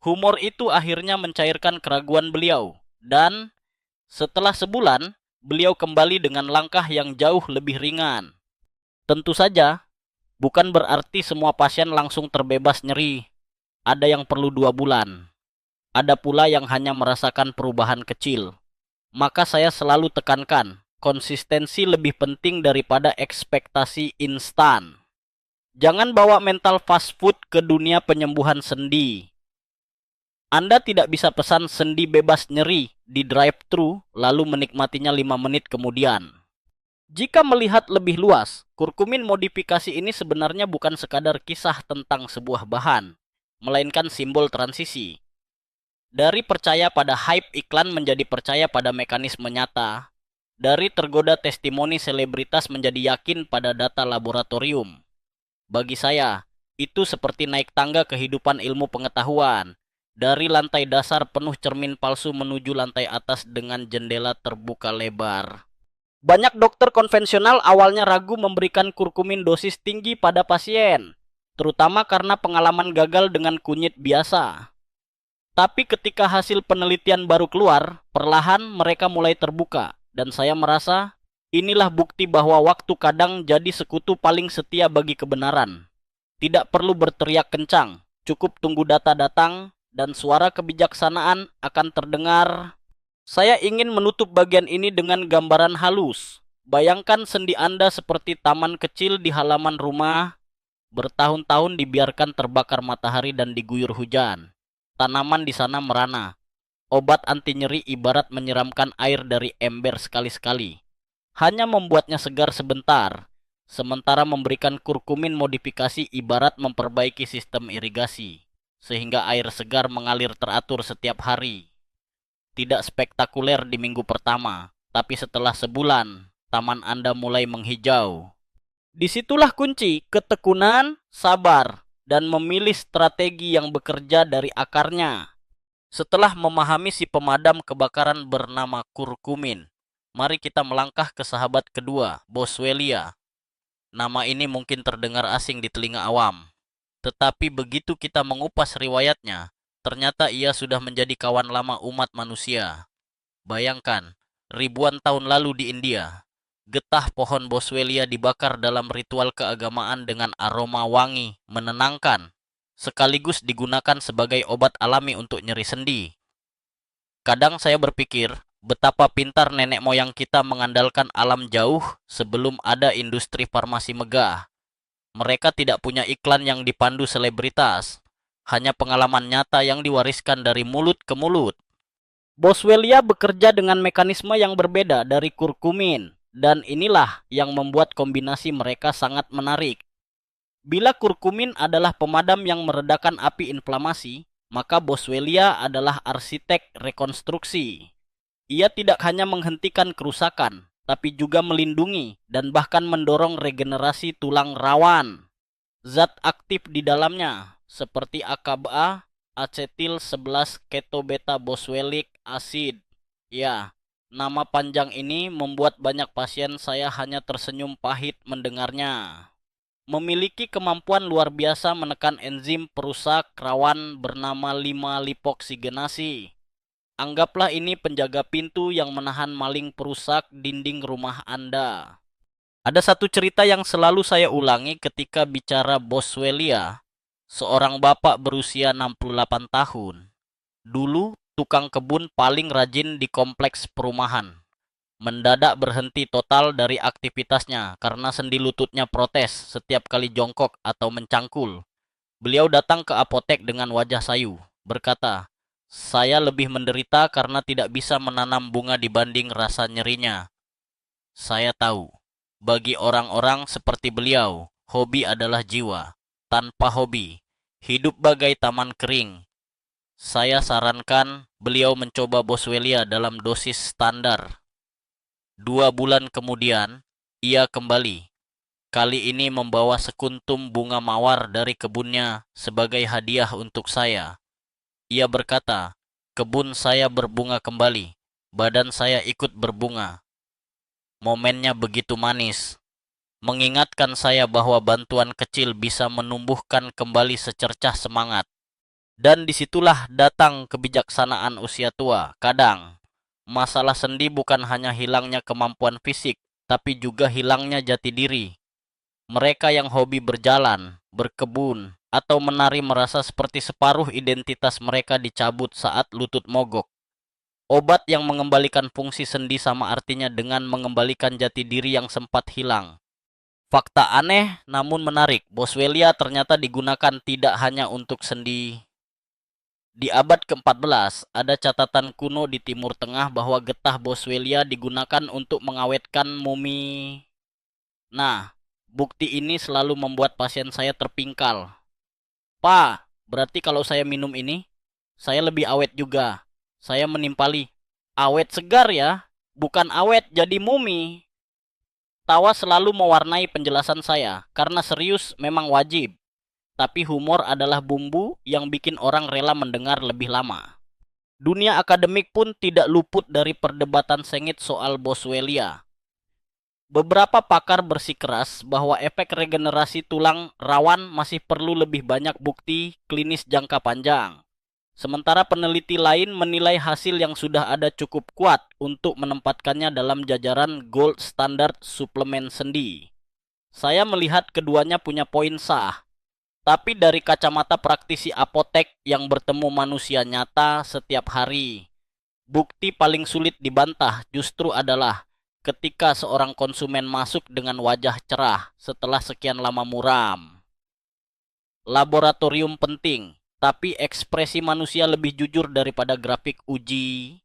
Humor itu akhirnya mencairkan keraguan beliau. Dan setelah sebulan, beliau kembali dengan langkah yang jauh lebih ringan. Tentu saja, bukan berarti semua pasien langsung terbebas nyeri. Ada yang perlu 2 bulan. Ada pula yang hanya merasakan perubahan kecil. Maka saya selalu tekankan, konsistensi lebih penting daripada ekspektasi instan. Jangan bawa mental fast food ke dunia penyembuhan sendi. Anda tidak bisa pesan sendi bebas nyeri di drive-thru lalu menikmatinya 5 menit kemudian. Jika melihat lebih luas, kurkumin modifikasi ini sebenarnya bukan sekadar kisah tentang sebuah bahan, melainkan simbol transisi. Dari percaya pada hype iklan menjadi percaya pada mekanisme nyata. Dari tergoda testimoni selebritas menjadi yakin pada data laboratorium. Bagi saya, itu seperti naik tangga kehidupan ilmu pengetahuan. Dari lantai dasar penuh cermin palsu menuju lantai atas dengan jendela terbuka lebar. Banyak dokter konvensional awalnya ragu memberikan kurkumin dosis tinggi pada pasien, terutama karena pengalaman gagal dengan kunyit biasa. Tapi ketika hasil penelitian baru keluar, perlahan mereka mulai terbuka, dan saya merasa inilah bukti bahwa waktu kadang jadi sekutu paling setia bagi kebenaran. Tidak perlu berteriak kencang, cukup tunggu data datang, dan suara kebijaksanaan akan terdengar. Saya ingin menutup bagian ini dengan gambaran halus. Bayangkan sendi Anda seperti taman kecil di halaman rumah, bertahun-tahun dibiarkan terbakar matahari dan diguyur hujan. Tanaman di sana merana. Obat anti nyeri ibarat menyiramkan air dari ember sekali-sekali. Hanya membuatnya segar sebentar, sementara memberikan kurkumin modifikasi ibarat memperbaiki sistem irigasi, sehingga air segar mengalir teratur setiap hari. Tidak spektakuler di minggu pertama, tapi setelah sebulan, taman Anda mulai menghijau. Disitulah kunci ketekunan, sabar, dan memilih strategi yang bekerja dari akarnya. Setelah memahami si pemadam kebakaran bernama kurkumin, mari kita melangkah ke sahabat kedua, Boswellia. Nama ini mungkin terdengar asing di telinga awam. Tetapi begitu kita mengupas riwayatnya, ternyata ia sudah menjadi kawan lama umat manusia. Bayangkan, ribuan tahun lalu di India, Getah pohon boswellia dibakar dalam ritual keagamaan dengan aroma wangi, menenangkan, sekaligus digunakan sebagai obat alami untuk nyeri sendi. Kadang saya berpikir, betapa pintar nenek moyang kita mengandalkan alam jauh sebelum ada industri farmasi megah. Mereka tidak punya iklan yang dipandu selebritas, hanya pengalaman nyata yang diwariskan dari mulut ke mulut. Boswellia bekerja dengan mekanisme yang berbeda dari kurkumin, dan inilah yang membuat kombinasi mereka sangat menarik. Bila kurkumin adalah pemadam yang meredakan api inflamasi, maka Boswellia adalah arsitek rekonstruksi. Ia tidak hanya menghentikan kerusakan, tapi juga melindungi dan bahkan mendorong regenerasi tulang rawan. Zat aktif di dalamnya, seperti AKBA, acetil 11 ketobeta boswellic acid. Ya, nama panjang ini membuat banyak pasien saya hanya tersenyum pahit mendengarnya. Memiliki kemampuan luar biasa menekan enzim perusak rawan bernama 5-lipoksigenasi. Anggaplah ini penjaga pintu yang menahan maling perusak dinding rumah Anda. Ada satu cerita yang selalu saya ulangi ketika bicara Boswellia. Seorang bapak berusia 68 tahun. Dulu tukang kebun paling rajin di kompleks perumahan. Mendadak berhenti total dari aktivitasnya karena sendi lututnya protes setiap kali jongkok atau mencangkul. Beliau datang ke apotek dengan wajah sayu, berkata, "Saya lebih menderita karena tidak bisa menanam bunga dibanding rasa nyerinya." Saya tahu, bagi orang-orang seperti beliau, hobi adalah jiwa. Tanpa hobi, hidup bagai taman kering. Saya sarankan beliau mencoba Boswellia dalam dosis standar. 2 bulan kemudian, ia kembali. Kali ini membawa sekuntum bunga mawar dari kebunnya sebagai hadiah untuk saya. Ia berkata, "Kebun saya berbunga kembali. Badan saya ikut berbunga." Momennya begitu manis, mengingatkan saya bahwa bantuan kecil bisa menumbuhkan kembali secercah semangat. Dan disitulah datang kebijaksanaan usia tua. Kadang, masalah sendi bukan hanya hilangnya kemampuan fisik, tapi juga hilangnya jati diri. Mereka yang hobi berjalan, berkebun, atau menari merasa seperti separuh identitas mereka dicabut saat lutut mogok. Obat yang mengembalikan fungsi sendi sama artinya dengan mengembalikan jati diri yang sempat hilang. Fakta aneh namun menarik, Boswellia ternyata digunakan tidak hanya untuk sendi. Di abad ke-14, ada catatan kuno di Timur Tengah bahwa getah Boswellia digunakan untuk mengawetkan mumi. Nah, bukti ini selalu membuat pasien saya terpingkal. "Pak, berarti kalau saya minum ini, saya lebih awet juga." Saya menimpali, "Awet segar ya, bukan awet jadi mumi." Tawa selalu mewarnai penjelasan saya, karena serius memang wajib. Tapi humor adalah bumbu yang bikin orang rela mendengar lebih lama. Dunia akademik pun tidak luput dari perdebatan sengit soal Boswellia. Beberapa pakar bersikeras bahwa efek regenerasi tulang rawan masih perlu lebih banyak bukti klinis jangka panjang. Sementara peneliti lain menilai hasil yang sudah ada cukup kuat untuk menempatkannya dalam jajaran gold standard suplemen sendi. Saya melihat keduanya punya poin sah. Tapi dari kacamata praktisi apotek yang bertemu manusia nyata setiap hari, bukti paling sulit dibantah justru adalah ketika seorang konsumen masuk dengan wajah cerah setelah sekian lama muram. Laboratorium penting, tapi ekspresi manusia lebih jujur daripada grafik uji.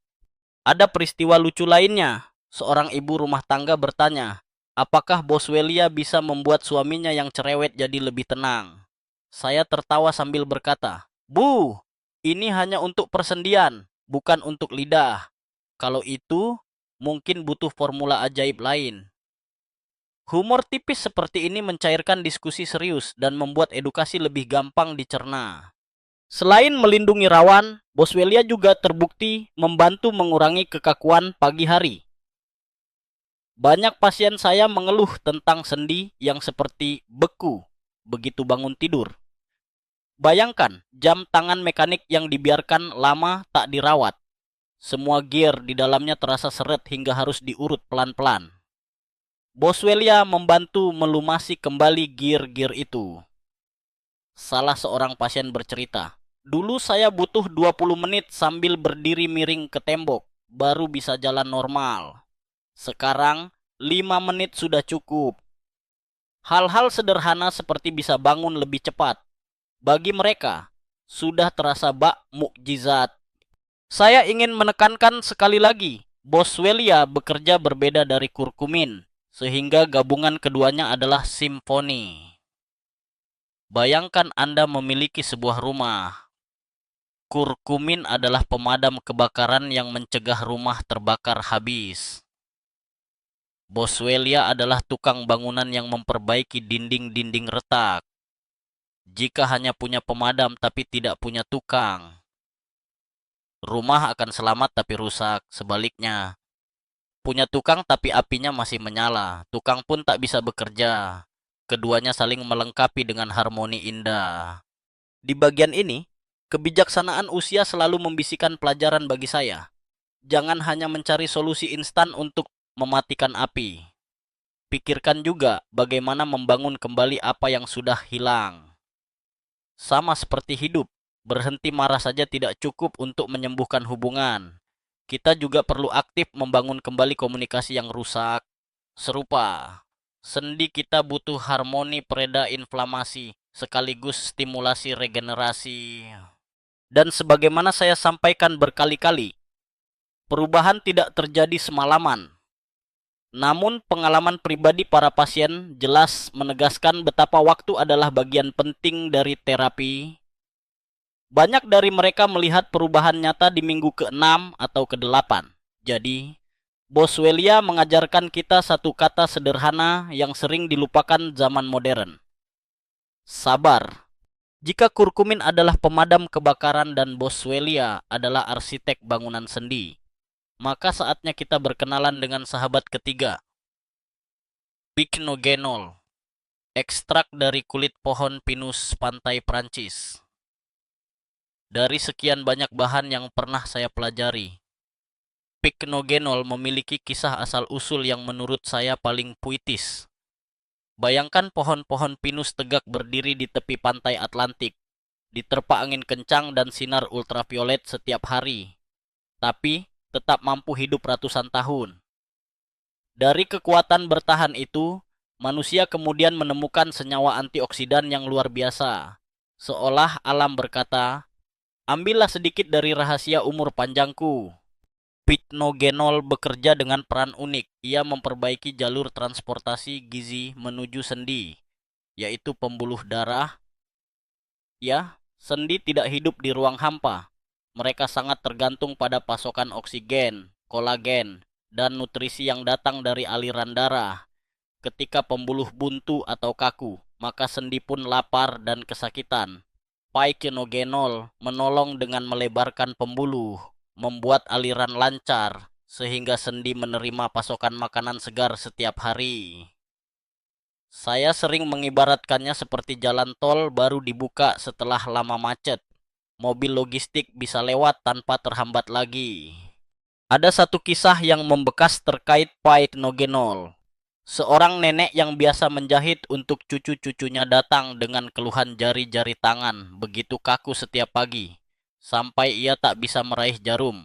Ada peristiwa lucu lainnya. Seorang ibu rumah tangga bertanya, apakah Boswellia bisa membuat suaminya yang cerewet jadi lebih tenang? Saya tertawa sambil berkata, "Bu, ini hanya untuk persendian, bukan untuk lidah. Kalau itu, mungkin butuh formula ajaib lain." Humor tipis seperti ini mencairkan diskusi serius dan membuat edukasi lebih gampang dicerna. Selain melindungi rawan, Boswellia juga terbukti membantu mengurangi kekakuan pagi hari. Banyak pasien saya mengeluh tentang sendi yang seperti beku begitu bangun tidur. Bayangkan jam tangan mekanik yang dibiarkan lama tak dirawat. Semua gear di dalamnya terasa seret hingga harus diurut pelan-pelan. Boswellia membantu melumasi kembali gear-gear itu. Salah seorang pasien bercerita, "Dulu saya butuh 20 menit sambil berdiri miring ke tembok, baru bisa jalan normal. Sekarang, 5 menit sudah cukup." Hal-hal sederhana seperti bisa bangun lebih cepat, bagi mereka, sudah terasa bak mukjizat. Saya ingin menekankan sekali lagi, Boswellia bekerja berbeda dari kurkumin, sehingga gabungan keduanya adalah simfoni. Bayangkan Anda memiliki sebuah rumah. Kurkumin adalah pemadam kebakaran yang mencegah rumah terbakar habis. Boswellia adalah tukang bangunan yang memperbaiki dinding-dinding retak. Jika hanya punya pemadam tapi tidak punya tukang, rumah akan selamat tapi rusak. Sebaliknya, punya tukang tapi apinya masih menyala, tukang pun tak bisa bekerja. Keduanya saling melengkapi dengan harmoni indah. Di bagian ini, kebijaksanaan usia selalu membisikkan pelajaran bagi saya. Jangan hanya mencari solusi instan untuk mematikan api. Pikirkan juga bagaimana membangun kembali apa yang sudah hilang. Sama seperti hidup, berhenti marah saja tidak cukup untuk menyembuhkan hubungan. Kita juga perlu aktif membangun kembali komunikasi yang rusak. Serupa, sendi kita butuh harmoni pereda inflamasi, sekaligus stimulasi regenerasi. Dan sebagaimana saya sampaikan berkali-kali, perubahan tidak terjadi semalaman. Namun pengalaman pribadi para pasien jelas menegaskan betapa waktu adalah bagian penting dari terapi. Banyak dari mereka melihat perubahan nyata di minggu ke-6 atau ke-8. Jadi, Boswellia mengajarkan kita satu kata sederhana yang sering dilupakan zaman modern. Sabar. Jika kurkumin adalah pemadam kebakaran dan Boswellia adalah arsitek bangunan sendi, maka saatnya kita berkenalan dengan sahabat ketiga, Pycnogenol, ekstrak dari kulit pohon pinus pantai Prancis. Dari sekian banyak bahan yang pernah saya pelajari, Pycnogenol memiliki kisah asal-usul yang menurut saya paling puitis. Bayangkan pohon-pohon pinus tegak berdiri di tepi pantai Atlantik, diterpa angin kencang dan sinar ultraviolet setiap hari, tapi tetap mampu hidup ratusan tahun. Dari kekuatan bertahan itu, manusia kemudian menemukan senyawa antioksidan yang luar biasa. Seolah alam berkata, "Ambillah sedikit dari rahasia umur panjangku." Pycnogenol bekerja dengan peran unik. Ia memperbaiki jalur transportasi gizi menuju sendi, yaitu pembuluh darah. Ya, sendi tidak hidup di ruang hampa. Mereka sangat tergantung pada pasokan oksigen, kolagen, dan nutrisi yang datang dari aliran darah. Ketika pembuluh buntu atau kaku, maka sendi pun lapar dan kesakitan. Pycnogenol menolong dengan melebarkan pembuluh, membuat aliran lancar, sehingga sendi menerima pasokan makanan segar setiap hari. Saya sering mengibaratkannya seperti jalan tol baru dibuka setelah lama macet. Mobil logistik bisa lewat tanpa terhambat lagi. Ada satu kisah yang membekas terkait Pycnogenol. Seorang nenek yang biasa menjahit untuk cucu-cucunya datang dengan keluhan jari-jari tangan begitu kaku setiap pagi, sampai ia tak bisa meraih jarum.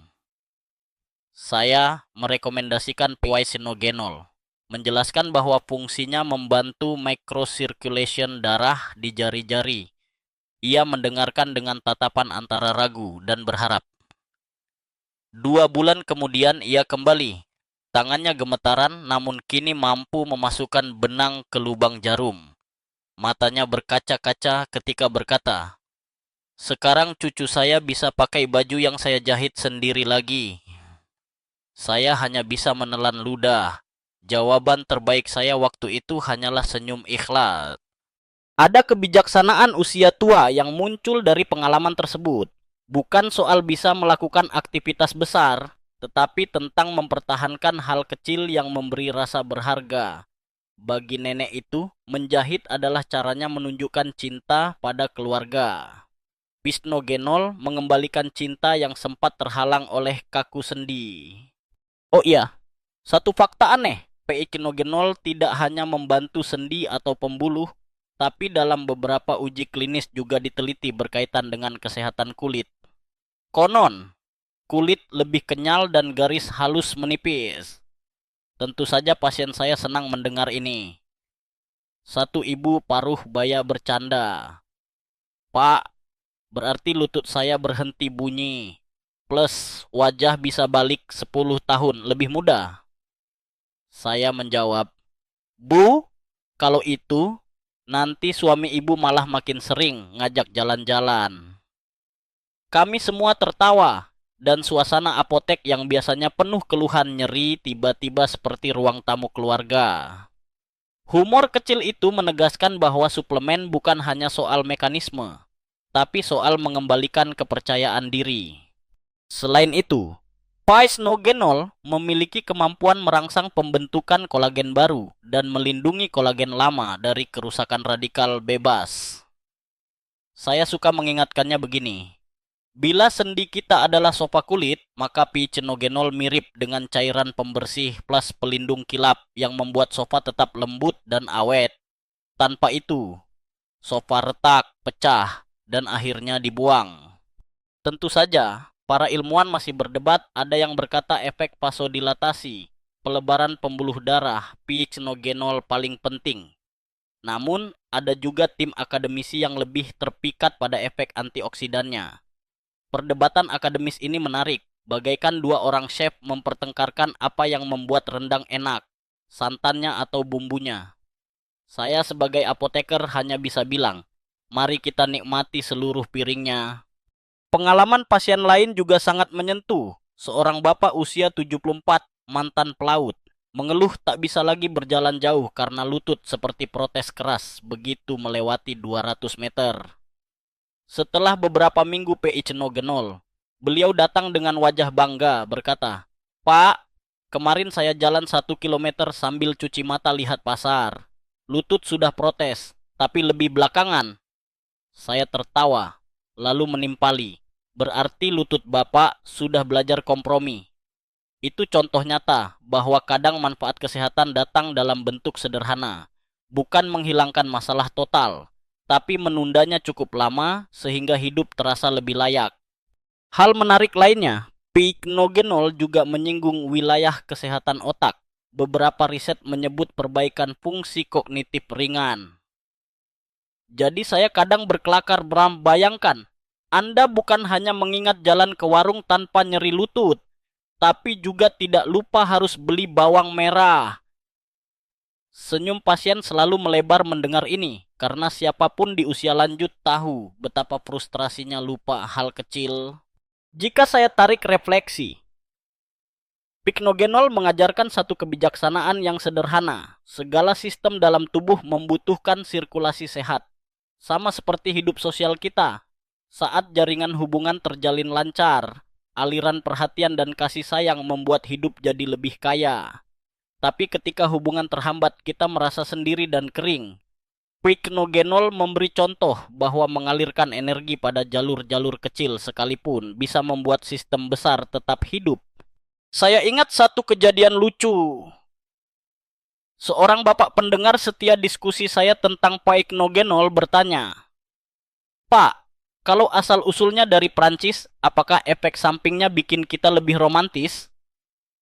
Saya merekomendasikan Pycnogenol, menjelaskan bahwa fungsinya membantu microcirculation darah di jari-jari. Ia mendengarkan dengan tatapan antara ragu dan berharap. 2 bulan kemudian ia kembali. Tangannya gemetaran, namun kini mampu memasukkan benang ke lubang jarum. Matanya berkaca-kaca ketika berkata, "Sekarang cucu saya bisa pakai baju yang saya jahit sendiri lagi. Saya hanya bisa menelan ludah." Jawaban terbaik saya waktu itu hanyalah senyum ikhlas. Ada kebijaksanaan usia tua yang muncul dari pengalaman tersebut. Bukan soal bisa melakukan aktivitas besar, tetapi tentang mempertahankan hal kecil yang memberi rasa berharga. Bagi nenek itu, menjahit adalah caranya menunjukkan cinta pada keluarga. Pycnogenol mengembalikan cinta yang sempat terhalang oleh kaku sendi. Oh iya, satu fakta aneh, Peichinogenol tidak hanya membantu sendi atau pembuluh, tapi dalam beberapa uji klinis juga diteliti berkaitan dengan kesehatan kulit. Konon, kulit lebih kenyal dan garis halus menipis. Tentu saja pasien saya senang mendengar ini. Satu ibu paruh baya bercanda. Pak, berarti lutut saya berhenti bunyi. Plus wajah bisa balik 10 tahun lebih muda. Saya menjawab, Bu, kalau itu, nanti suami ibu malah makin sering ngajak jalan-jalan. Kami semua tertawa, dan suasana apotek yang biasanya penuh keluhan nyeri tiba-tiba seperti ruang tamu keluarga. Humor kecil itu menegaskan bahwa suplemen bukan hanya soal mekanisme, tapi soal mengembalikan kepercayaan diri. Selain itu, Peichinogenol memiliki kemampuan merangsang pembentukan kolagen baru dan melindungi kolagen lama dari kerusakan radikal bebas. Saya suka mengingatkannya begini. Bila sendi kita adalah sofa kulit, maka Peichinogenol mirip dengan cairan pembersih plus pelindung kilap yang membuat sofa tetap lembut dan awet. Tanpa itu, sofa retak, pecah, dan akhirnya dibuang. Tentu saja, para ilmuwan masih berdebat, ada yang berkata efek vasodilatasi, pelebaran pembuluh darah, Peichinogenol paling penting. Namun, ada juga tim akademisi yang lebih terpikat pada efek antioksidannya. Perdebatan akademis ini menarik, bagaikan dua orang chef mempertengkarkan apa yang membuat rendang enak, santannya atau bumbunya. Saya sebagai apoteker hanya bisa bilang, mari kita nikmati seluruh piringnya. Pengalaman pasien lain juga sangat menyentuh. Seorang bapak usia 74, mantan pelaut, mengeluh tak bisa lagi berjalan jauh karena lutut seperti protes keras begitu melewati 200 meter. Setelah beberapa minggu Peichinogenol, beliau datang dengan wajah bangga berkata, Pak, kemarin saya jalan 1 kilometer sambil cuci mata lihat pasar. Lutut sudah protes, tapi lebih belakangan. Saya tertawa, lalu menimpali. Berarti lutut Bapak sudah belajar kompromi. Itu contoh nyata bahwa kadang manfaat kesehatan datang dalam bentuk sederhana, bukan menghilangkan masalah total, tapi menundanya cukup lama sehingga hidup terasa lebih layak. Hal menarik lainnya, Peichinogenol juga menyinggung wilayah kesehatan otak. Beberapa riset menyebut perbaikan fungsi kognitif ringan. Jadi saya kadang berkelakar, Bram, bayangkan, Anda bukan hanya mengingat jalan ke warung tanpa nyeri lutut, tapi juga tidak lupa harus beli bawang merah. Senyum pasien selalu melebar mendengar ini, karena siapapun di usia lanjut tahu betapa frustrasinya lupa hal kecil. Jika saya tarik refleksi, Peichinogenol mengajarkan satu kebijaksanaan yang sederhana. Segala sistem dalam tubuh membutuhkan sirkulasi sehat. Sama seperti hidup sosial kita. Saat jaringan hubungan terjalin lancar, aliran perhatian dan kasih sayang membuat hidup jadi lebih kaya. Tapi ketika hubungan terhambat, kita merasa sendiri dan kering. Peichinogenol memberi contoh bahwa mengalirkan energi pada jalur-jalur kecil sekalipun bisa membuat sistem besar tetap hidup. Saya ingat satu kejadian lucu. Seorang bapak pendengar setia diskusi saya tentang Peichinogenol bertanya, Pak, kalau asal-usulnya dari Prancis, apakah efek sampingnya bikin kita lebih romantis?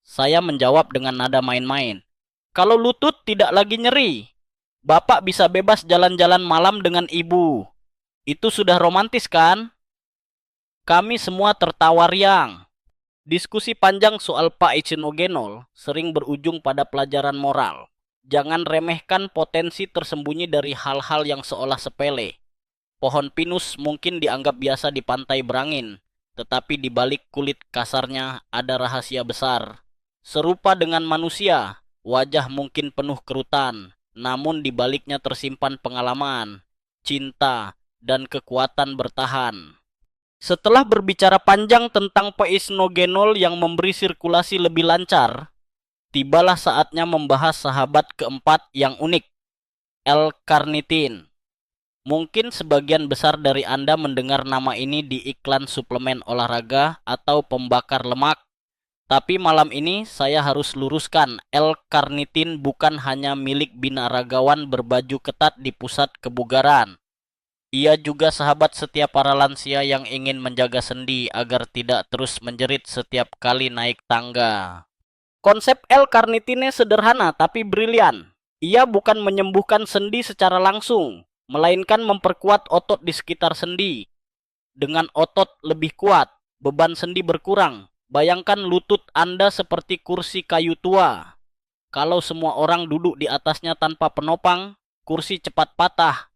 Saya menjawab dengan nada main-main. Kalau lutut tidak lagi nyeri, Bapak bisa bebas jalan-jalan malam dengan ibu. Itu sudah romantis kan? Kami semua tertawa riang. Diskusi panjang soal Peichinogenol sering berujung pada pelajaran moral. Jangan remehkan potensi tersembunyi dari hal-hal yang seolah sepele. Pohon pinus mungkin dianggap biasa di pantai berangin, tetapi di balik kulit kasarnya ada rahasia besar. Serupa dengan manusia, wajah mungkin penuh kerutan, namun di baliknya tersimpan pengalaman, cinta, dan kekuatan bertahan. Setelah berbicara panjang tentang Peichinogenol yang memberi sirkulasi lebih lancar, tibalah saatnya membahas sahabat keempat yang unik, L-carnitin. Mungkin sebagian besar dari Anda mendengar nama ini di iklan suplemen olahraga atau pembakar lemak, Tapi malam ini saya harus luruskan, L-karnitin bukan hanya milik binaragawan berbaju ketat di pusat kebugaran. Ia juga sahabat setiap para lansia yang ingin menjaga sendi agar tidak terus menjerit setiap kali naik tangga. Konsep L-karnitinnya sederhana tapi brilian. Ia bukan menyembuhkan sendi secara langsung, melainkan memperkuat otot di sekitar sendi. Dengan otot lebih kuat, beban sendi berkurang. Bayangkan lutut Anda seperti kursi kayu tua. Kalau semua orang duduk di atasnya tanpa penopang, kursi cepat patah.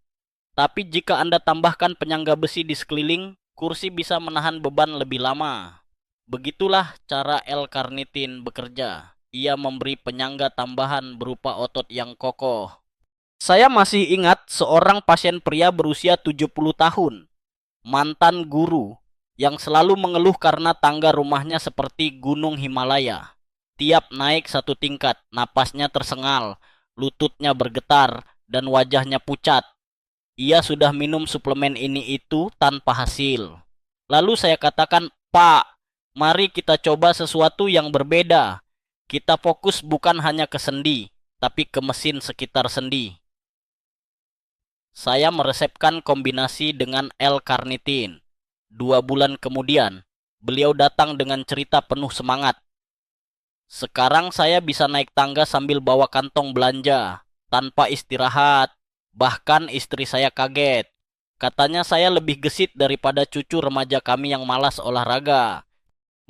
Tapi jika Anda tambahkan penyangga besi di sekeliling, kursi bisa menahan beban lebih lama. Begitulah cara L-karnitin bekerja. Ia memberi penyangga tambahan berupa otot yang kokoh. Saya masih ingat seorang pasien pria berusia 70 tahun, mantan guru, yang selalu mengeluh karena tangga rumahnya seperti gunung Himalaya. Tiap naik satu tingkat, napasnya tersengal, lututnya bergetar, dan wajahnya pucat. Ia sudah minum suplemen ini itu tanpa hasil. Lalu saya katakan, "Pak, mari kita coba sesuatu yang berbeda. Kita fokus bukan hanya ke sendi, tapi ke mesin sekitar sendi." Saya meresepkan kombinasi dengan L-karnitin. 2 bulan kemudian, beliau datang dengan cerita penuh semangat. "Sekarang saya bisa naik tangga sambil bawa kantong belanja, tanpa istirahat. Bahkan istri saya kaget. Katanya saya lebih gesit daripada cucu remaja kami yang malas olahraga."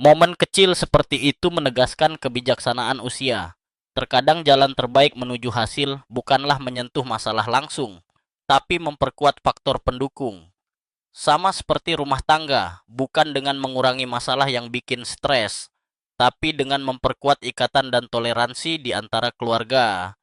Momen kecil seperti itu menegaskan kebijaksanaan usia. Terkadang jalan terbaik menuju hasil bukanlah menyentuh masalah langsung, tapi memperkuat faktor pendukung. Sama seperti rumah tangga, bukan dengan mengurangi masalah yang bikin stres, tapi dengan memperkuat ikatan dan toleransi di antara keluarga.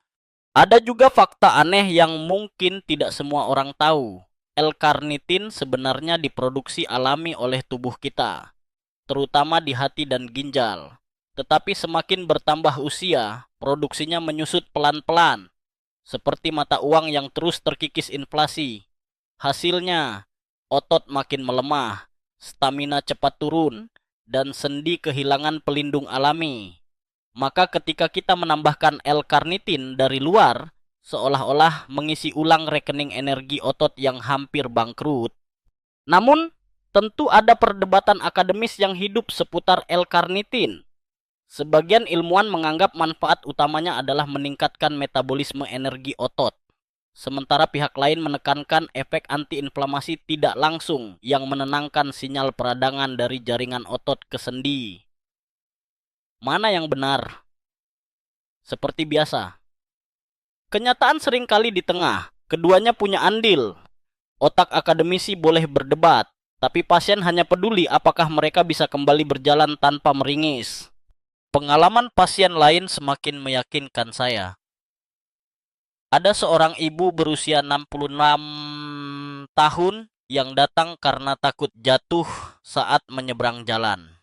Ada juga fakta aneh yang mungkin tidak semua orang tahu. L-karnitin sebenarnya diproduksi alami oleh tubuh kita, terutama di hati dan ginjal. Tetapi semakin bertambah usia, produksinya menyusut pelan-pelan, seperti mata uang yang terus terkikis inflasi. Hasilnya, otot makin melemah, stamina cepat turun, dan sendi kehilangan pelindung alami. Maka ketika kita menambahkan L-karnitin dari luar, seolah-olah mengisi ulang rekening energi otot yang hampir bangkrut. Namun, tentu ada perdebatan akademis yang hidup seputar L-karnitin. Sebagian ilmuwan menganggap manfaat utamanya adalah meningkatkan metabolisme energi otot. Sementara pihak lain menekankan efek antiinflamasi tidak langsung yang menenangkan sinyal peradangan dari jaringan otot ke sendi. Mana yang benar? Seperti biasa, kenyataan seringkali di tengah. Keduanya punya andil. Otak akademisi boleh berdebat, tapi pasien hanya peduli apakah mereka bisa kembali berjalan tanpa meringis. Pengalaman pasien lain semakin meyakinkan saya. Ada seorang ibu berusia 66 tahun yang datang karena takut jatuh saat menyeberang jalan.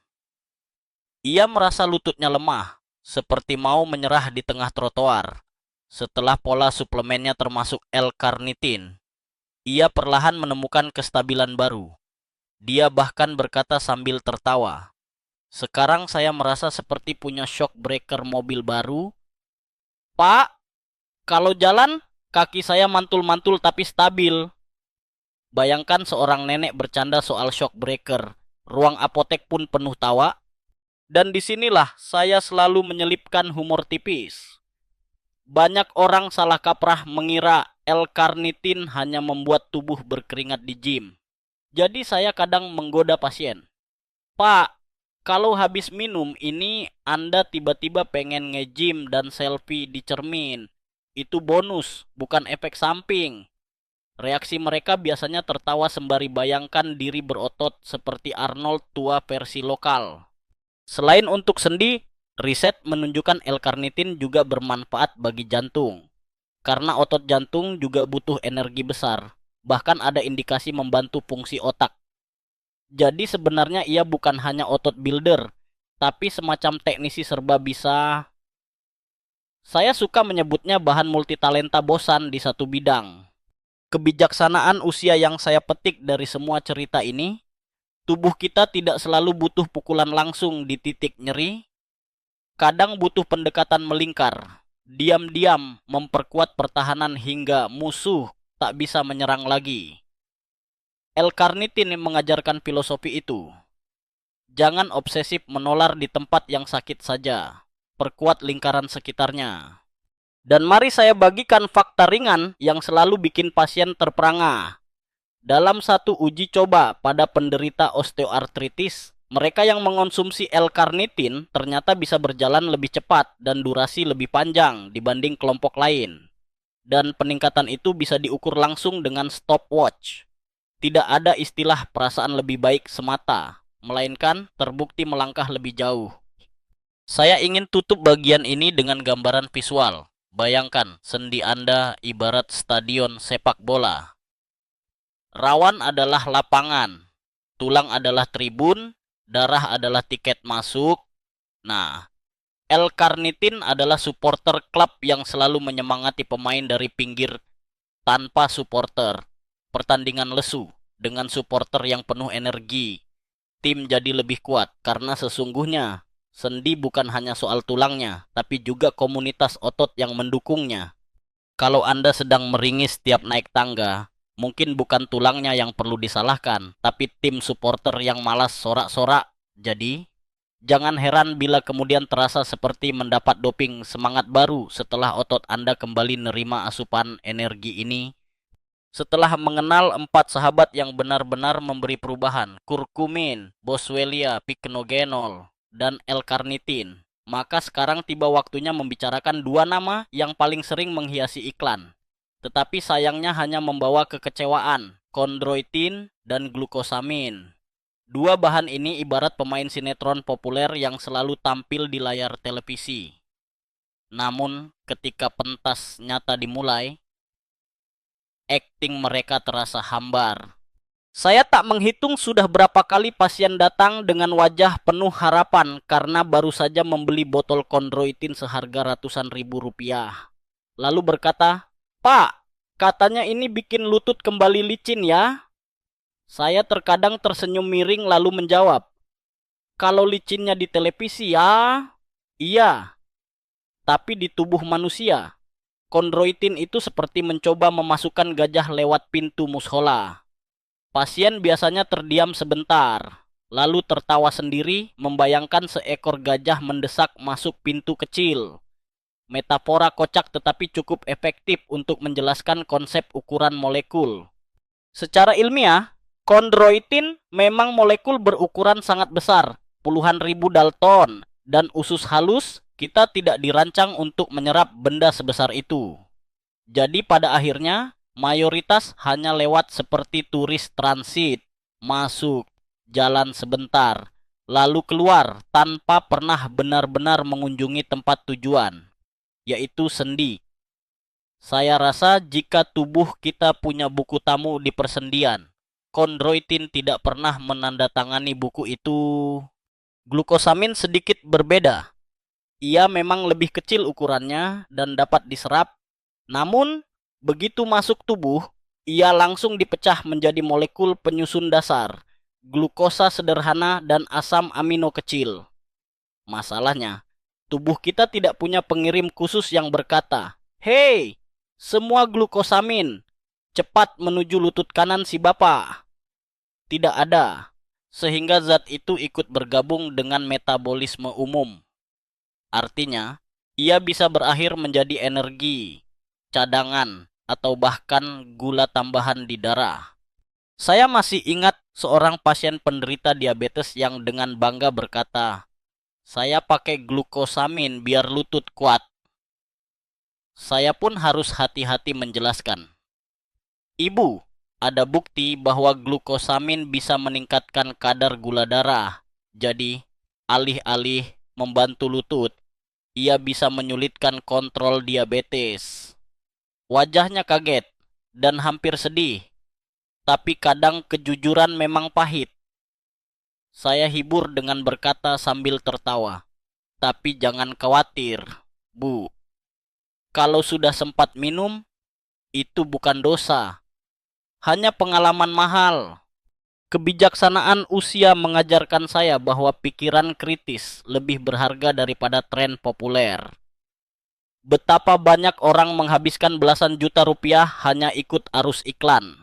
Ia merasa lututnya lemah, seperti mau menyerah di tengah trotoar. Setelah pola suplemennya termasuk L-karnitin, ia perlahan menemukan kestabilan baru. Dia bahkan berkata sambil tertawa, "Sekarang saya merasa seperti punya shock breaker mobil baru. Pak, kalau jalan, kaki saya mantul-mantul tapi stabil." Bayangkan seorang nenek bercanda soal shock breaker. Ruang apotek pun penuh tawa. Dan disinilah saya selalu menyelipkan humor tipis. Banyak orang salah kaprah mengira L-karnitin hanya membuat tubuh berkeringat di gym. Jadi saya kadang menggoda pasien. "Pak, kalau habis minum ini Anda tiba-tiba pengen nge-gym dan selfie di cermin. Itu bonus, bukan efek samping." Reaksi mereka biasanya tertawa sembari bayangkan diri berotot seperti Arnold tua versi lokal. Selain untuk sendi, riset menunjukkan L-karnitin juga bermanfaat bagi jantung. Karena otot jantung juga butuh energi besar, bahkan ada indikasi membantu fungsi otak. Jadi sebenarnya ia bukan hanya otot builder, tapi semacam teknisi serba bisa. Saya suka menyebutnya bahan multitalenta bosan di satu bidang. Kebijaksanaan usia yang saya petik dari semua cerita ini, tubuh kita tidak selalu butuh pukulan langsung di titik nyeri, Kadang butuh pendekatan melingkar, diam-diam memperkuat pertahanan hingga musuh tak bisa menyerang lagi. L-Carnitin mengajarkan filosofi itu. Jangan obsesif menolar di tempat yang sakit saja. Perkuat lingkaran sekitarnya. Dan mari saya bagikan fakta ringan yang selalu bikin pasien terperangah. Dalam satu uji coba pada penderita osteoartritis, mereka yang mengonsumsi L-Carnitin ternyata bisa berjalan lebih cepat dan durasi lebih panjang dibanding kelompok lain. Dan peningkatan itu bisa diukur langsung dengan stopwatch. Tidak ada istilah perasaan lebih baik semata, melainkan terbukti melangkah lebih jauh. Saya ingin tutup bagian ini dengan gambaran visual. Bayangkan sendi Anda ibarat stadion sepak bola. Rawan adalah lapangan, tulang adalah tribun, darah adalah tiket masuk. Nah, L-Carnitin adalah supporter klub yang selalu menyemangati pemain dari pinggir tanpa supporter. Pertandingan lesu dengan supporter yang penuh energi. Tim jadi lebih kuat karena sesungguhnya sendi bukan hanya soal tulangnya, tapi juga komunitas otot yang mendukungnya. Kalau Anda sedang meringis setiap naik tangga, mungkin bukan tulangnya yang perlu disalahkan, tapi tim supporter yang malas sorak-sorak. Jadi, jangan heran bila kemudian terasa seperti mendapat doping semangat baru setelah otot Anda kembali nerima asupan energi ini. Setelah mengenal 4 sahabat yang benar-benar memberi perubahan, kurkumin, boswellia, pycnogenol, dan L-Carnitin, maka sekarang tiba waktunya membicarakan 2 nama yang paling sering menghiasi iklan. Tetapi sayangnya hanya membawa kekecewaan, kondroitin dan glukosamin. 2 bahan ini ibarat pemain sinetron populer yang selalu tampil di layar televisi. Namun ketika pentas nyata dimulai, akting mereka terasa hambar. Saya tak menghitung sudah berapa kali pasien datang dengan wajah penuh harapan karena baru saja membeli botol kondroitin seharga ratusan ribu rupiah. Lalu berkata, "Pak, katanya ini bikin lutut kembali licin ya?" Saya terkadang tersenyum miring lalu menjawab, "Kalau licinnya di televisi ya, iya. Tapi di tubuh manusia, kondroitin itu seperti mencoba memasukkan gajah lewat pintu mushola. Pasien biasanya terdiam sebentar, lalu tertawa sendiri membayangkan seekor gajah mendesak masuk pintu kecil. Metafora kocak tetapi cukup efektif untuk menjelaskan konsep ukuran molekul. Secara ilmiah, kondroitin memang molekul berukuran sangat besar, puluhan ribu Dalton, dan usus halus kita tidak dirancang untuk menyerap benda sebesar itu. Jadi pada akhirnya, mayoritas hanya lewat seperti turis transit, masuk, jalan sebentar, lalu keluar tanpa pernah benar-benar mengunjungi tempat tujuan, yaitu sendi. Saya rasa jika tubuh kita punya buku tamu di persendian, kondroitin tidak pernah menandatangani buku itu. Glukosamin sedikit berbeda. Ia memang lebih kecil ukurannya dan dapat diserap. Namun, begitu masuk tubuh, ia langsung dipecah menjadi molekul penyusun dasar, glukosa sederhana dan asam amino kecil. Masalahnya, tubuh kita tidak punya pengirim khusus yang berkata, "Hei, semua glukosamin, cepat menuju lutut kanan si bapak." Tidak ada, sehingga zat itu ikut bergabung dengan metabolisme umum. Artinya, ia bisa berakhir menjadi energi, cadangan, atau bahkan gula tambahan di darah. Saya masih ingat seorang pasien penderita diabetes yang dengan bangga berkata, "Saya pakai glukosamin biar lutut kuat." Saya pun harus hati-hati menjelaskan, "Ibu, ada bukti bahwa glukosamin bisa meningkatkan kadar gula darah. Jadi, alih-alih membantu lutut, ia bisa menyulitkan kontrol diabetes." Wajahnya kaget dan hampir sedih, tapi kadang kejujuran memang pahit. Saya hibur dengan berkata sambil tertawa, "Tapi jangan khawatir, Bu. Kalau sudah sempat minum, itu bukan dosa, hanya pengalaman mahal." Kebijaksanaan usia mengajarkan saya bahwa pikiran kritis lebih berharga daripada tren populer. Betapa banyak orang menghabiskan belasan juta rupiah hanya ikut arus iklan.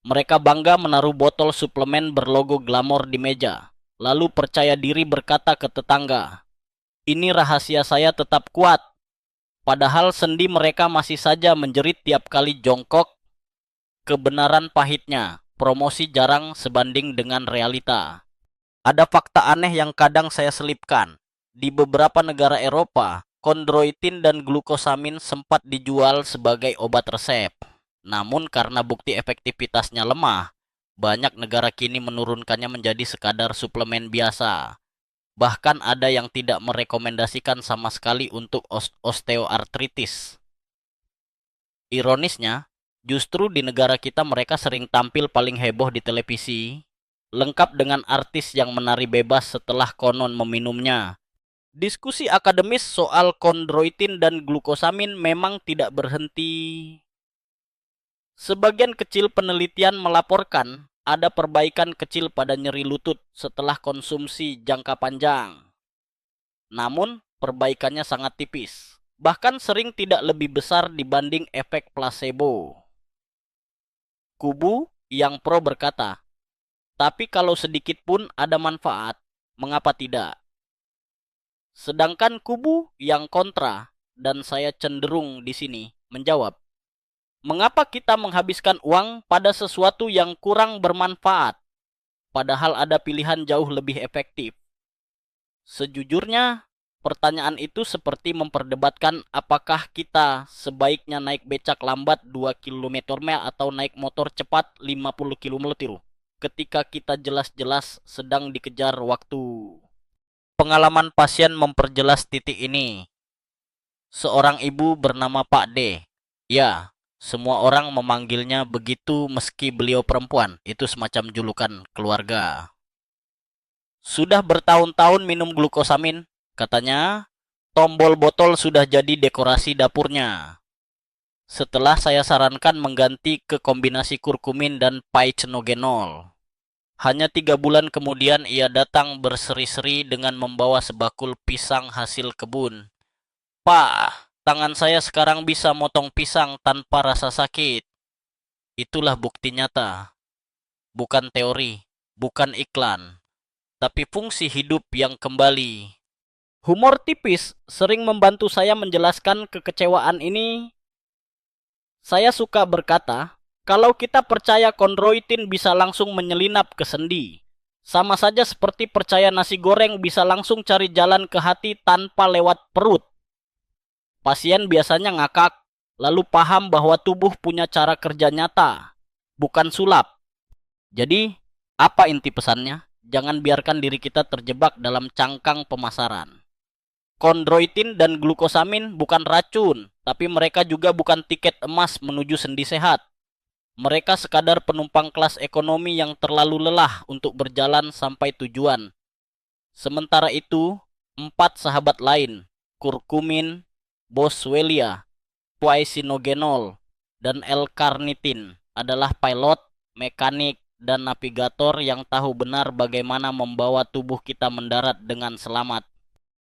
Mereka bangga menaruh botol suplemen berlogo glamor di meja, lalu percaya diri berkata ke tetangga, "Ini rahasia saya tetap kuat." Padahal sendi mereka masih saja menjerit tiap kali jongkok. Kebenaran pahitnya, promosi jarang sebanding dengan realita. Ada fakta aneh yang kadang saya selipkan. Di beberapa negara Eropa, kondroitin dan glukosamin sempat dijual sebagai obat resep. Namun karena bukti efektivitasnya lemah, banyak negara kini menurunkannya menjadi sekadar suplemen biasa. Bahkan ada yang tidak merekomendasikan sama sekali untuk osteoartritis. Ironisnya, justru di negara kita mereka sering tampil paling heboh di televisi, lengkap dengan artis yang menari bebas setelah konon meminumnya. Diskusi akademis soal kondroitin dan glukosamin memang tidak berhenti. Sebagian kecil penelitian melaporkan ada perbaikan kecil pada nyeri lutut setelah konsumsi jangka panjang. Namun, perbaikannya sangat tipis. Bahkan sering tidak lebih besar dibanding efek placebo. Kubu yang pro berkata, tapi kalau sedikit pun ada manfaat, mengapa tidak? Sedangkan kubu yang kontra, dan saya cenderung di sini, menjawab, mengapa kita menghabiskan uang pada sesuatu yang kurang bermanfaat, padahal ada pilihan jauh lebih efektif? Sejujurnya, pertanyaan itu seperti memperdebatkan apakah kita sebaiknya naik becak lambat 2 km atau naik motor cepat 50 km ketika kita jelas-jelas sedang dikejar waktu. Pengalaman pasien memperjelas titik ini. Seorang ibu bernama Pak D. Ya, semua orang memanggilnya begitu meski beliau perempuan. Itu semacam julukan keluarga. Sudah bertahun-tahun minum glukosamin, katanya. Tombol botol sudah jadi dekorasi dapurnya. Setelah saya sarankan mengganti ke kombinasi kurkumin dan pycnogenol. Hanya 3 bulan kemudian ia datang berseri-seri dengan membawa sebakul pisang hasil kebun. Pak, tangan saya sekarang bisa motong pisang tanpa rasa sakit. Itulah bukti nyata. Bukan teori, bukan iklan, tapi fungsi hidup yang kembali. Humor tipis sering membantu saya menjelaskan kekecewaan ini. Saya suka berkata, kalau kita percaya kondroitin bisa langsung menyelinap ke sendi, sama saja seperti percaya nasi goreng bisa langsung cari jalan ke hati tanpa lewat perut. Pasien biasanya ngakak, lalu paham bahwa tubuh punya cara kerja nyata, bukan sulap. Jadi, apa inti pesannya? Jangan biarkan diri kita terjebak dalam cangkang pemasaran. Kondroitin dan glukosamin bukan racun, tapi mereka juga bukan tiket emas menuju sendi sehat. Mereka sekadar penumpang kelas ekonomi yang terlalu lelah untuk berjalan sampai tujuan. Sementara itu, 4 sahabat lain, kurkumin, boswellia, pycnogenol, dan L-carnitin adalah pilot, mekanik, dan navigator yang tahu benar bagaimana membawa tubuh kita mendarat dengan selamat.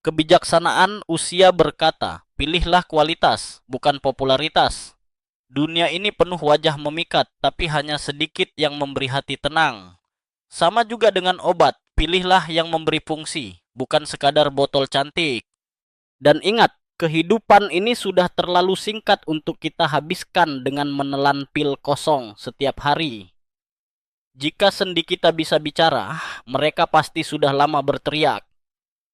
Kebijaksanaan usia berkata, pilihlah kualitas, bukan popularitas. Dunia ini penuh wajah memikat, tapi hanya sedikit yang memberi hati tenang. Sama juga dengan obat, pilihlah yang memberi fungsi, bukan sekadar botol cantik. Dan ingat, kehidupan ini sudah terlalu singkat untuk kita habiskan dengan menelan pil kosong setiap hari. Jika sendi kita bisa bicara, mereka pasti sudah lama berteriak.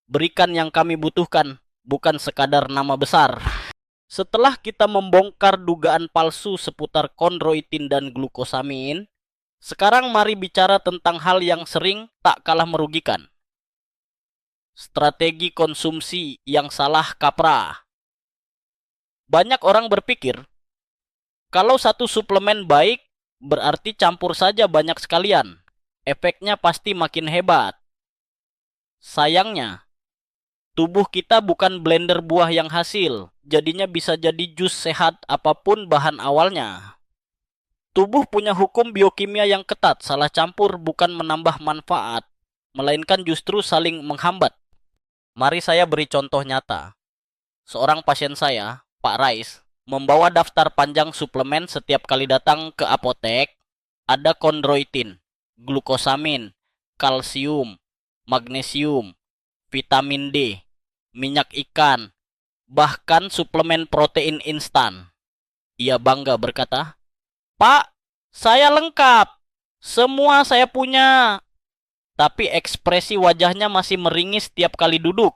Berikan yang kami butuhkan, bukan sekadar nama besar. Setelah kita membongkar dugaan palsu seputar kondroitin dan glukosamin, sekarang mari bicara tentang hal yang sering tak kalah merugikan. Strategi konsumsi yang salah kaprah. Banyak orang berpikir, kalau satu suplemen baik, berarti campur saja banyak sekalian. Efeknya pasti makin hebat. Sayangnya, tubuh kita bukan blender buah yang hasil, jadinya bisa jadi jus sehat apapun bahan awalnya. Tubuh punya hukum biokimia yang ketat. Salah campur bukan menambah manfaat, melainkan justru saling menghambat. Mari saya beri contoh nyata. Seorang pasien saya, Pak Rais, membawa daftar panjang suplemen setiap kali datang ke apotek. Ada kondroitin, glukosamin, kalsium, magnesium, vitamin D, minyak ikan, bahkan suplemen protein instan. Ia bangga berkata, "Pak, saya lengkap. Semua saya punya." Tapi ekspresi wajahnya masih meringis setiap kali duduk.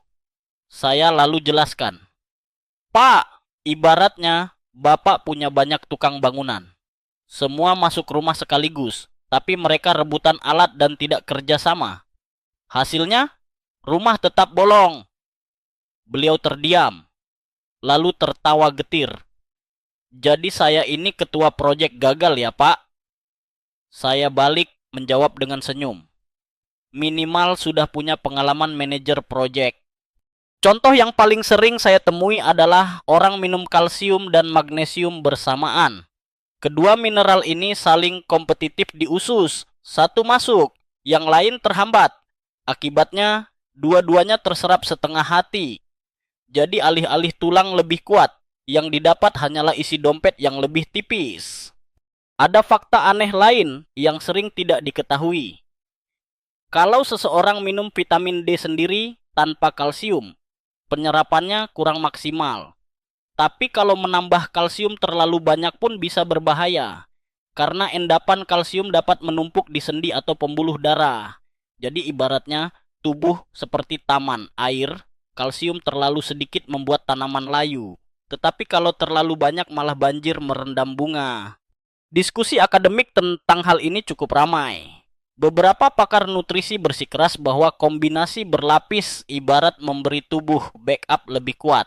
Saya lalu jelaskan, "Pak, ibaratnya Bapak punya banyak tukang bangunan. Semua masuk rumah sekaligus, tapi mereka rebutan alat dan tidak kerja sama. Hasilnya, rumah tetap bolong." Beliau terdiam, lalu tertawa getir. "Jadi saya ini ketua proyek gagal ya, Pak?" Saya balik menjawab dengan senyum. "Minimal sudah punya pengalaman manajer proyek." Contoh yang paling sering saya temui adalah orang minum kalsium dan magnesium bersamaan. Kedua mineral ini saling kompetitif di usus. Satu masuk, yang lain terhambat. Akibatnya, dua-duanya terserap setengah hati. Jadi alih-alih tulang lebih kuat, yang didapat hanyalah isi dompet yang lebih tipis. Ada fakta aneh lain yang sering tidak diketahui. Kalau seseorang minum vitamin D sendiri tanpa kalsium, penyerapannya kurang maksimal. Tapi kalau menambah kalsium terlalu banyak pun bisa berbahaya. Karena endapan kalsium dapat menumpuk di sendi atau pembuluh darah. Jadi ibaratnya tubuh seperti taman air, kalsium terlalu sedikit membuat tanaman layu. Tetapi kalau terlalu banyak malah banjir merendam bunga. Diskusi akademik tentang hal ini cukup ramai. Beberapa pakar nutrisi bersikeras bahwa kombinasi berlapis ibarat memberi tubuh backup lebih kuat.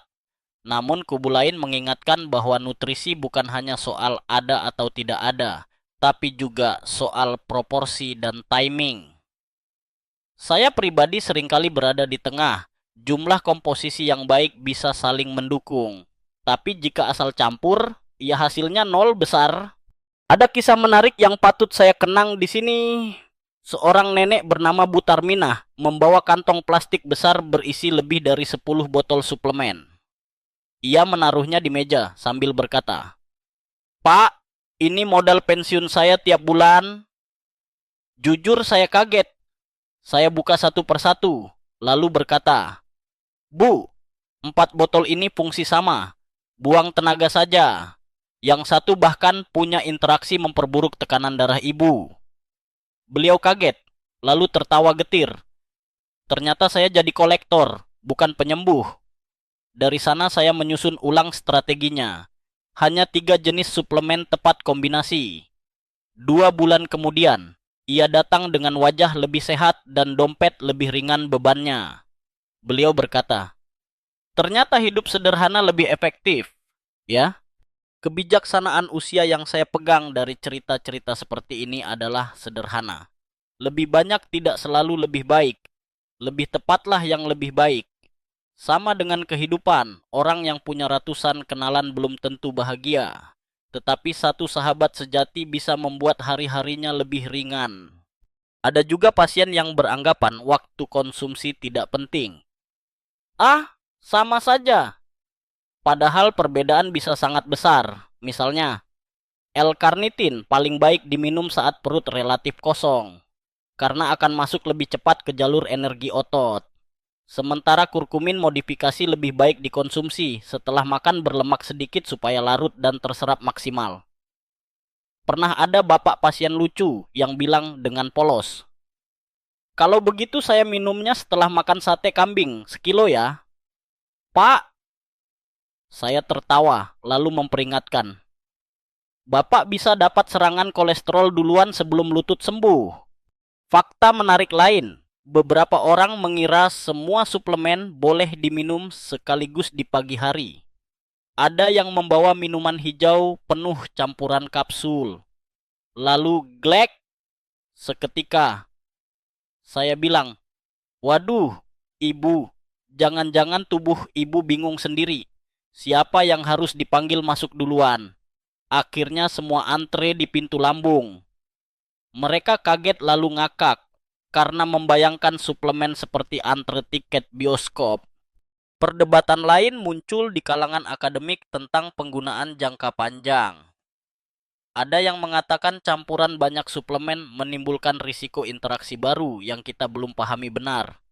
Namun kubu lain mengingatkan bahwa nutrisi bukan hanya soal ada atau tidak ada, tapi juga soal proporsi dan timing. Saya pribadi seringkali berada di tengah. Jumlah komposisi yang baik bisa saling mendukung. Tapi jika asal campur, ya hasilnya nol besar. Ada kisah menarik yang patut saya kenang di sini. Seorang nenek bernama Bu Tarminah membawa kantong plastik besar berisi lebih dari 10 botol suplemen. Ia menaruhnya di meja sambil berkata, "Pak, ini modal pensiun saya tiap bulan." Jujur saya kaget. Saya buka satu persatu, lalu berkata, "Bu, 4 botol ini fungsi sama. Buang tenaga saja. Yang satu bahkan punya interaksi memperburuk tekanan darah ibu." Beliau kaget, lalu tertawa getir. Ternyata saya jadi kolektor, bukan penyembuh. Dari sana saya menyusun ulang strateginya. Hanya 3 jenis suplemen tepat kombinasi. 2 bulan kemudian, ia datang dengan wajah lebih sehat dan dompet lebih ringan bebannya. Beliau berkata, "Ternyata hidup sederhana lebih efektif." Ya, kebijaksanaan usia yang saya pegang dari cerita-cerita seperti ini adalah sederhana. Lebih banyak tidak selalu lebih baik. Lebih tepatlah yang lebih baik. Sama dengan kehidupan, orang yang punya ratusan kenalan belum tentu bahagia. Tetapi satu sahabat sejati bisa membuat hari-harinya lebih ringan. Ada juga pasien yang beranggapan waktu konsumsi tidak penting. Sama saja. Padahal perbedaan bisa sangat besar. Misalnya, L-karnitin paling baik diminum saat perut relatif kosong. Karena akan masuk lebih cepat ke jalur energi otot. Sementara kurkumin modifikasi lebih baik dikonsumsi setelah makan berlemak sedikit supaya larut dan terserap maksimal. Pernah ada bapak pasien lucu yang bilang dengan polos, "Kalau begitu saya minumnya setelah makan sate kambing, sekilo ya." "Pak," saya tertawa lalu memperingatkan, "Bapak bisa dapat serangan kolesterol duluan sebelum lutut sembuh." Fakta menarik lain. Beberapa orang mengira semua suplemen boleh diminum sekaligus di pagi hari. Ada yang membawa minuman hijau penuh campuran kapsul. Lalu glek, seketika saya bilang, "Waduh, ibu, jangan-jangan tubuh ibu bingung sendiri. Siapa yang harus dipanggil masuk duluan?" Akhirnya semua antre di pintu lambung. Mereka kaget lalu ngakak karena membayangkan suplemen seperti antre tiket bioskop. Perdebatan lain muncul di kalangan akademik tentang penggunaan jangka panjang. Ada yang mengatakan campuran banyak suplemen menimbulkan risiko interaksi baru yang kita belum pahami benar.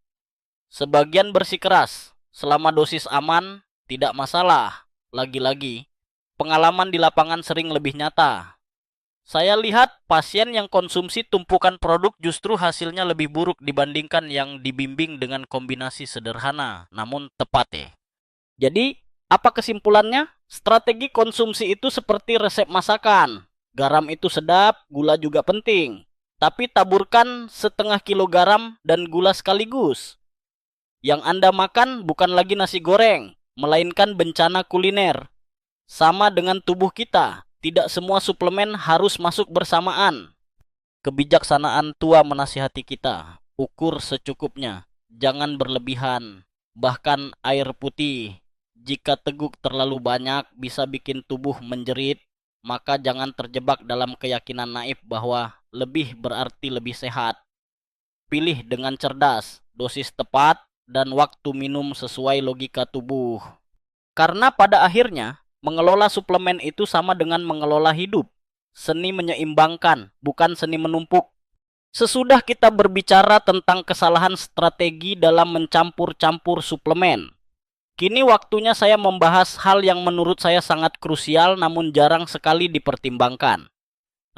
Sebagian bersikeras, selama dosis aman, tidak masalah. Lagi-lagi, pengalaman di lapangan sering lebih nyata. Saya lihat pasien yang konsumsi tumpukan produk justru hasilnya lebih buruk dibandingkan yang dibimbing dengan kombinasi sederhana, namun tepat ya. Jadi, apa kesimpulannya? Strategi konsumsi itu seperti resep masakan. Garam itu sedap, gula juga penting. Tapi taburkan setengah kilo garam dan gula sekaligus. Yang Anda makan bukan lagi nasi goreng, melainkan bencana kuliner. Sama dengan tubuh kita, tidak semua suplemen harus masuk bersamaan. Kebijaksanaan tua menasihati kita, ukur secukupnya, jangan berlebihan. Bahkan air putih, jika teguk terlalu banyak bisa bikin tubuh menjerit, maka jangan terjebak dalam keyakinan naif bahwa lebih berarti lebih sehat. Pilih dengan cerdas, dosis tepat, dan waktu minum sesuai logika tubuh. Karena pada akhirnya, mengelola suplemen itu sama dengan mengelola hidup. Seni menyeimbangkan, bukan seni menumpuk. Sesudah kita berbicara tentang kesalahan strategi dalam mencampur-campur suplemen, kini waktunya saya membahas hal yang menurut saya sangat krusial namun jarang sekali dipertimbangkan.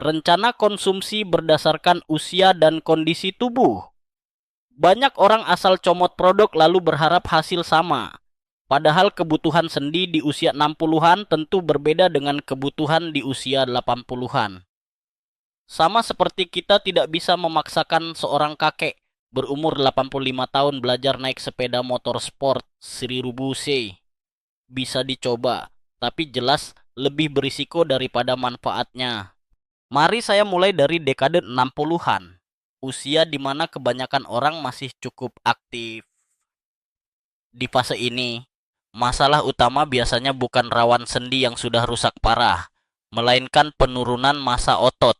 Rencana konsumsi berdasarkan usia dan kondisi tubuh. Banyak orang asal comot produk lalu berharap hasil sama. Padahal kebutuhan sendi di usia 60-an tentu berbeda dengan kebutuhan di usia 80-an. Sama seperti kita tidak bisa memaksakan seorang kakek berumur 85 tahun belajar naik sepeda motor sport Sri Rubuse. Bisa dicoba, tapi jelas lebih berisiko daripada manfaatnya. Mari saya mulai dari dekade 60-an, usia di mana kebanyakan orang masih cukup aktif. Di fase ini, masalah utama biasanya bukan rawan sendi yang sudah rusak parah, melainkan penurunan massa otot.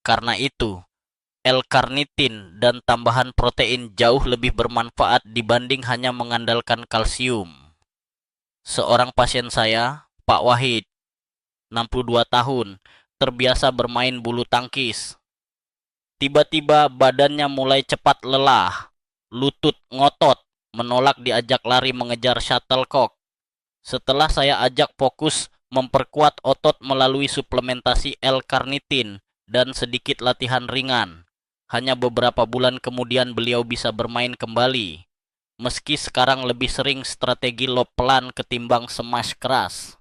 Karena itu, L-karnitin dan tambahan protein jauh lebih bermanfaat dibanding hanya mengandalkan kalsium. Seorang pasien saya, Pak Wahid, 62 tahun, terbiasa bermain bulu tangkis. Tiba-tiba badannya mulai cepat lelah, lutut ngotot, menolak diajak lari mengejar shuttlecock. Setelah saya ajak fokus memperkuat otot melalui suplementasi L-karnitin dan sedikit latihan ringan, hanya beberapa bulan kemudian beliau bisa bermain kembali. Meski sekarang lebih sering strategi lob pelan ketimbang smash keras.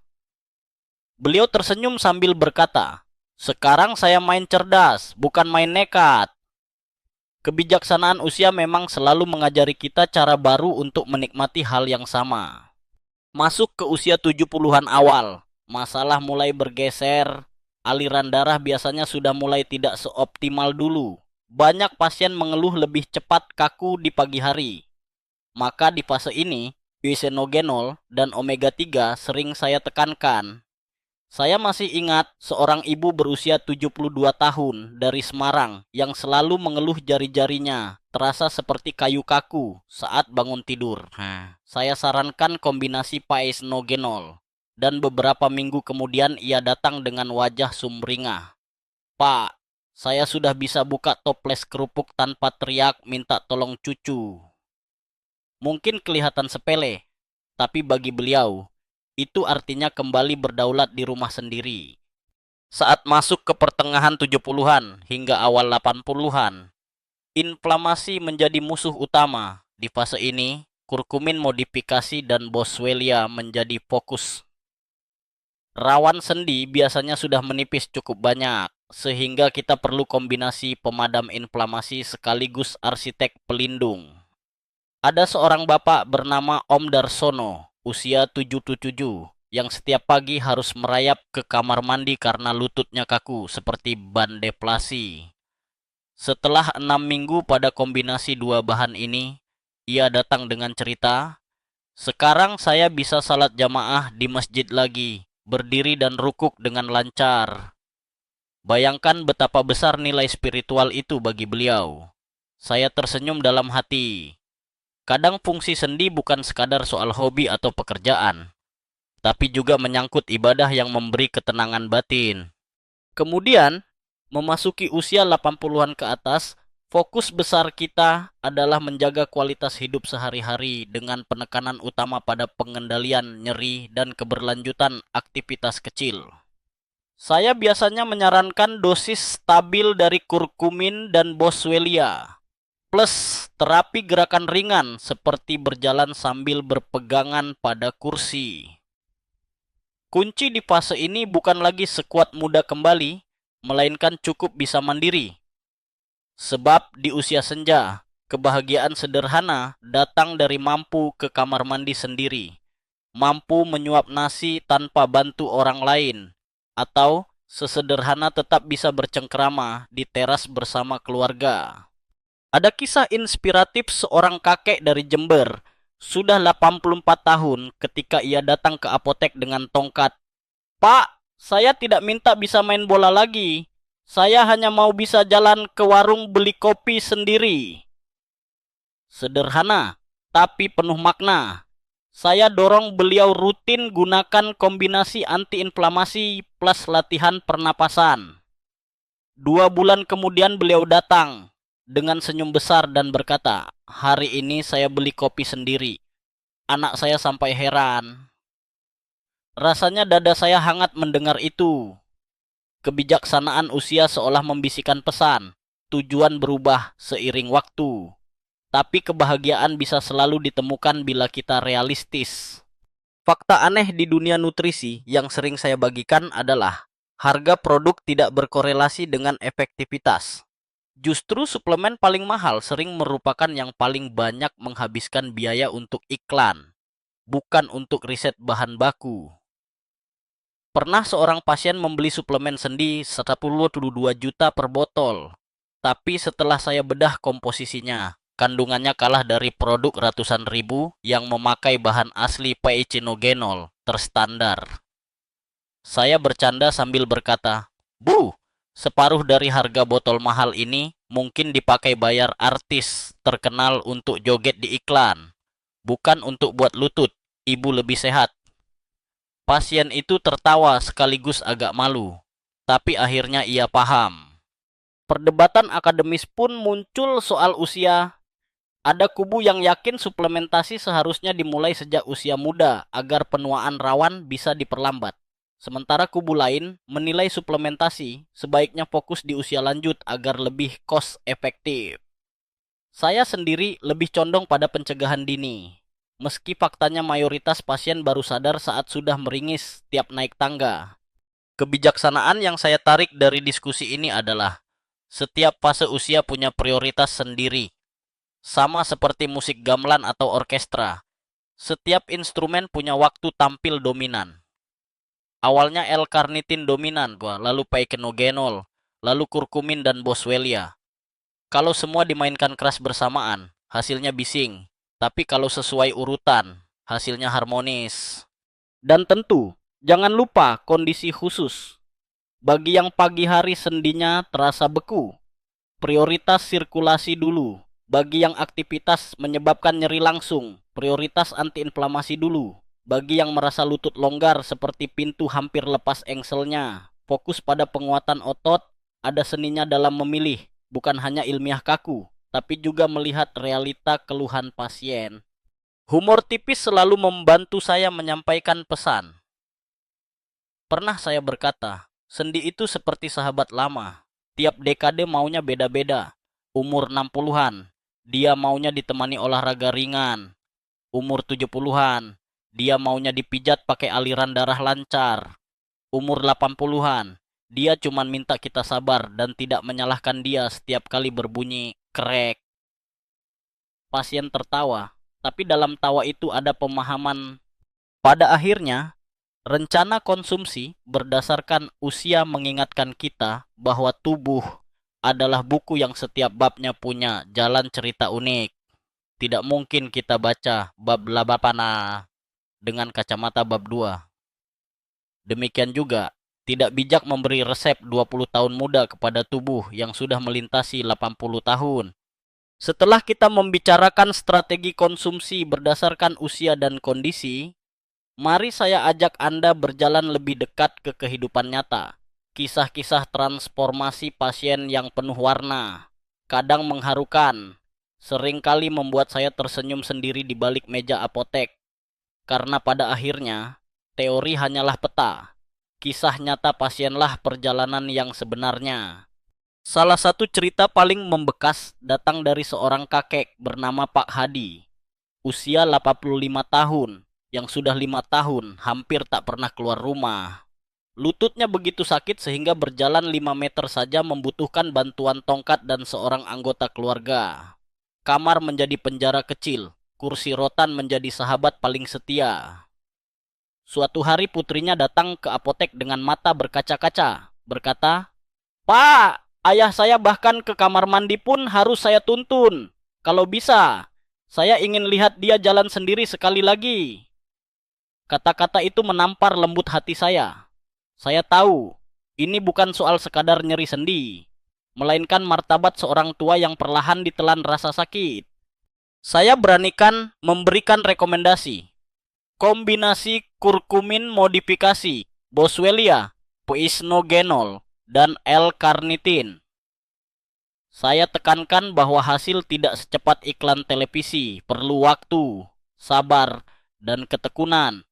Beliau tersenyum sambil berkata, "Sekarang saya main cerdas, bukan main nekat." Kebijaksanaan usia memang selalu mengajari kita cara baru untuk menikmati hal yang sama. Masuk ke usia 70-an awal, masalah mulai bergeser, aliran darah biasanya sudah mulai tidak seoptimal dulu. Banyak pasien mengeluh lebih cepat kaku di pagi hari. Maka di fase ini, bisenogenol dan omega 3 sering saya tekankan. Saya masih ingat seorang ibu berusia 72 tahun dari Semarang yang selalu mengeluh jari-jarinya terasa seperti kayu kaku saat bangun tidur. Saya sarankan kombinasi paisnogenol dan beberapa minggu kemudian ia datang dengan wajah sumringah. "Pak, saya sudah bisa buka toples kerupuk tanpa teriak minta tolong cucu." Mungkin kelihatan sepele, tapi bagi beliau itu artinya kembali berdaulat di rumah sendiri. Saat masuk ke pertengahan 70-an hingga awal 80-an, inflamasi menjadi musuh utama. Di fase ini, kurkumin modifikasi dan boswellia menjadi fokus. Rawan sendi biasanya sudah menipis cukup banyak, sehingga kita perlu kombinasi pemadam inflamasi sekaligus arsitek pelindung. Ada seorang bapak bernama Om Darsono, usia 77, yang setiap pagi harus merayap ke kamar mandi karena lututnya kaku seperti ban deflasi. Setelah 6 minggu pada kombinasi dua bahan ini, ia datang dengan cerita, "Sekarang saya bisa salat jamaah di masjid lagi, berdiri dan rukuk dengan lancar. Bayangkan betapa besar nilai spiritual itu bagi beliau. Saya tersenyum dalam hati. Kadang fungsi sendi bukan sekadar soal hobi atau pekerjaan, tapi juga menyangkut ibadah yang memberi ketenangan batin. Kemudian, memasuki usia 80-an ke atas, fokus besar kita adalah menjaga kualitas hidup sehari-hari dengan penekanan utama pada pengendalian nyeri dan keberlanjutan aktivitas kecil. Saya biasanya menyarankan dosis stabil dari kurkumin dan boswellia, plus terapi gerakan ringan seperti berjalan sambil berpegangan pada kursi. Kunci di fase ini bukan lagi sekuat muda kembali, melainkan cukup bisa mandiri. Sebab di usia senja, kebahagiaan sederhana datang dari mampu ke kamar mandi sendiri, mampu menyuap nasi tanpa bantu orang lain, atau sesederhana tetap bisa bercengkrama di teras bersama keluarga. Ada kisah inspiratif seorang kakek dari Jember, sudah 84 tahun ketika ia datang ke apotek dengan tongkat. "Pak, saya tidak minta bisa main bola lagi. Saya hanya mau bisa jalan ke warung beli kopi sendiri." Sederhana, tapi penuh makna. Saya dorong beliau rutin gunakan kombinasi antiinflamasi plus latihan pernapasan. 2 bulan kemudian beliau datang dengan senyum besar dan berkata, "Hari ini saya beli kopi sendiri." Anak saya sampai heran. Rasanya dada saya hangat mendengar itu. Kebijaksanaan usia seolah membisikkan pesan. Tujuan berubah seiring waktu. Tapi kebahagiaan bisa selalu ditemukan bila kita realistis. Fakta aneh di dunia nutrisi yang sering saya bagikan adalah harga produk tidak berkorelasi dengan efektivitas. Justru suplemen paling mahal sering merupakan yang paling banyak menghabiskan biaya untuk iklan, bukan untuk riset bahan baku. Pernah seorang pasien membeli suplemen sendi 1,2 juta per botol. Tapi setelah saya bedah komposisinya, kandungannya kalah dari produk ratusan ribu yang memakai bahan asli phycinogenol terstandar. Saya bercanda sambil berkata, "Bu, separuh dari harga botol mahal ini mungkin dipakai bayar artis terkenal untuk joget di iklan, bukan untuk buat lutut ibu lebih sehat." Pasien itu tertawa sekaligus agak malu, tapi akhirnya ia paham. Perdebatan akademis pun muncul soal usia. Ada kubu yang yakin suplementasi seharusnya dimulai sejak usia muda agar penuaan rawan bisa diperlambat. Sementara kubu lain menilai suplementasi sebaiknya fokus di usia lanjut agar lebih cost efektif. Saya sendiri lebih condong pada pencegahan dini. Meski faktanya mayoritas pasien baru sadar saat sudah meringis tiap naik tangga. Kebijaksanaan yang saya tarik dari diskusi ini adalah setiap fase usia punya prioritas sendiri. Sama seperti musik gamelan atau orkestra, setiap instrumen punya waktu tampil dominan. Awalnya L-carnitin dominan, lalu phycinogenol, lalu kurkumin dan boswellia. Kalau semua dimainkan keras bersamaan, hasilnya bising. Tapi kalau sesuai urutan, hasilnya harmonis. Dan tentu, jangan lupa kondisi khusus. Bagi yang pagi hari sendinya terasa beku, prioritas sirkulasi dulu. Bagi yang aktivitas menyebabkan nyeri langsung, prioritas antiinflamasi dulu. Bagi yang merasa lutut longgar seperti pintu hampir lepas engselnya, fokus pada penguatan otot. Ada seninya dalam memilih, bukan hanya ilmiah kaku, tapi juga melihat realita keluhan pasien. Humor tipis selalu membantu saya menyampaikan pesan. Pernah saya berkata, sendi itu seperti sahabat lama. Tiap dekade maunya beda-beda. Umur 60-an, dia maunya ditemani olahraga ringan. Umur 70-an, dia maunya dipijat pakai aliran darah lancar. Umur 80-an, dia cuma minta kita sabar dan tidak menyalahkan dia setiap kali berbunyi krek. Pasien tertawa, tapi dalam tawa itu ada pemahaman. Pada akhirnya, rencana konsumsi berdasarkan usia mengingatkan kita bahwa tubuh adalah buku yang setiap babnya punya jalan cerita unik. Tidak mungkin kita baca bab labapana dengan kacamata bab 2. Demikian juga, tidak bijak memberi resep 20 tahun muda kepada tubuh yang sudah melintasi 80 tahun. Setelah kita membicarakan strategi konsumsi berdasarkan usia dan kondisi, mari saya ajak Anda berjalan lebih dekat ke kehidupan nyata. Kisah-kisah transformasi pasien yang penuh warna, kadang mengharukan, seringkali membuat saya tersenyum sendiri di balik meja apotek. Karena pada akhirnya, teori hanyalah peta. Kisah nyata pasienlah perjalanan yang sebenarnya. Salah satu cerita paling membekas datang dari seorang kakek bernama Pak Hadi. Usia 85 tahun, yang sudah 5 tahun hampir tak pernah keluar rumah. Lututnya begitu sakit sehingga berjalan 5 meter saja membutuhkan bantuan tongkat dan seorang anggota keluarga. Kamar menjadi penjara kecil, kursi rotan menjadi sahabat paling setia. Suatu hari putrinya datang ke apotek dengan mata berkaca-kaca, berkata, "Pak, ayah saya bahkan ke kamar mandi pun harus saya tuntun. Kalau bisa, saya ingin lihat dia jalan sendiri sekali lagi." Kata-kata itu menampar lembut hati saya. Saya tahu, ini bukan soal sekadar nyeri sendi, melainkan martabat seorang tua yang perlahan ditelan rasa sakit. Saya beranikan memberikan rekomendasi. Kombinasi kurkumin modifikasi, Boswellia, poisnogenol, dan L-carnitin. Saya tekankan bahwa hasil tidak secepat iklan televisi, perlu waktu, sabar, dan ketekunan.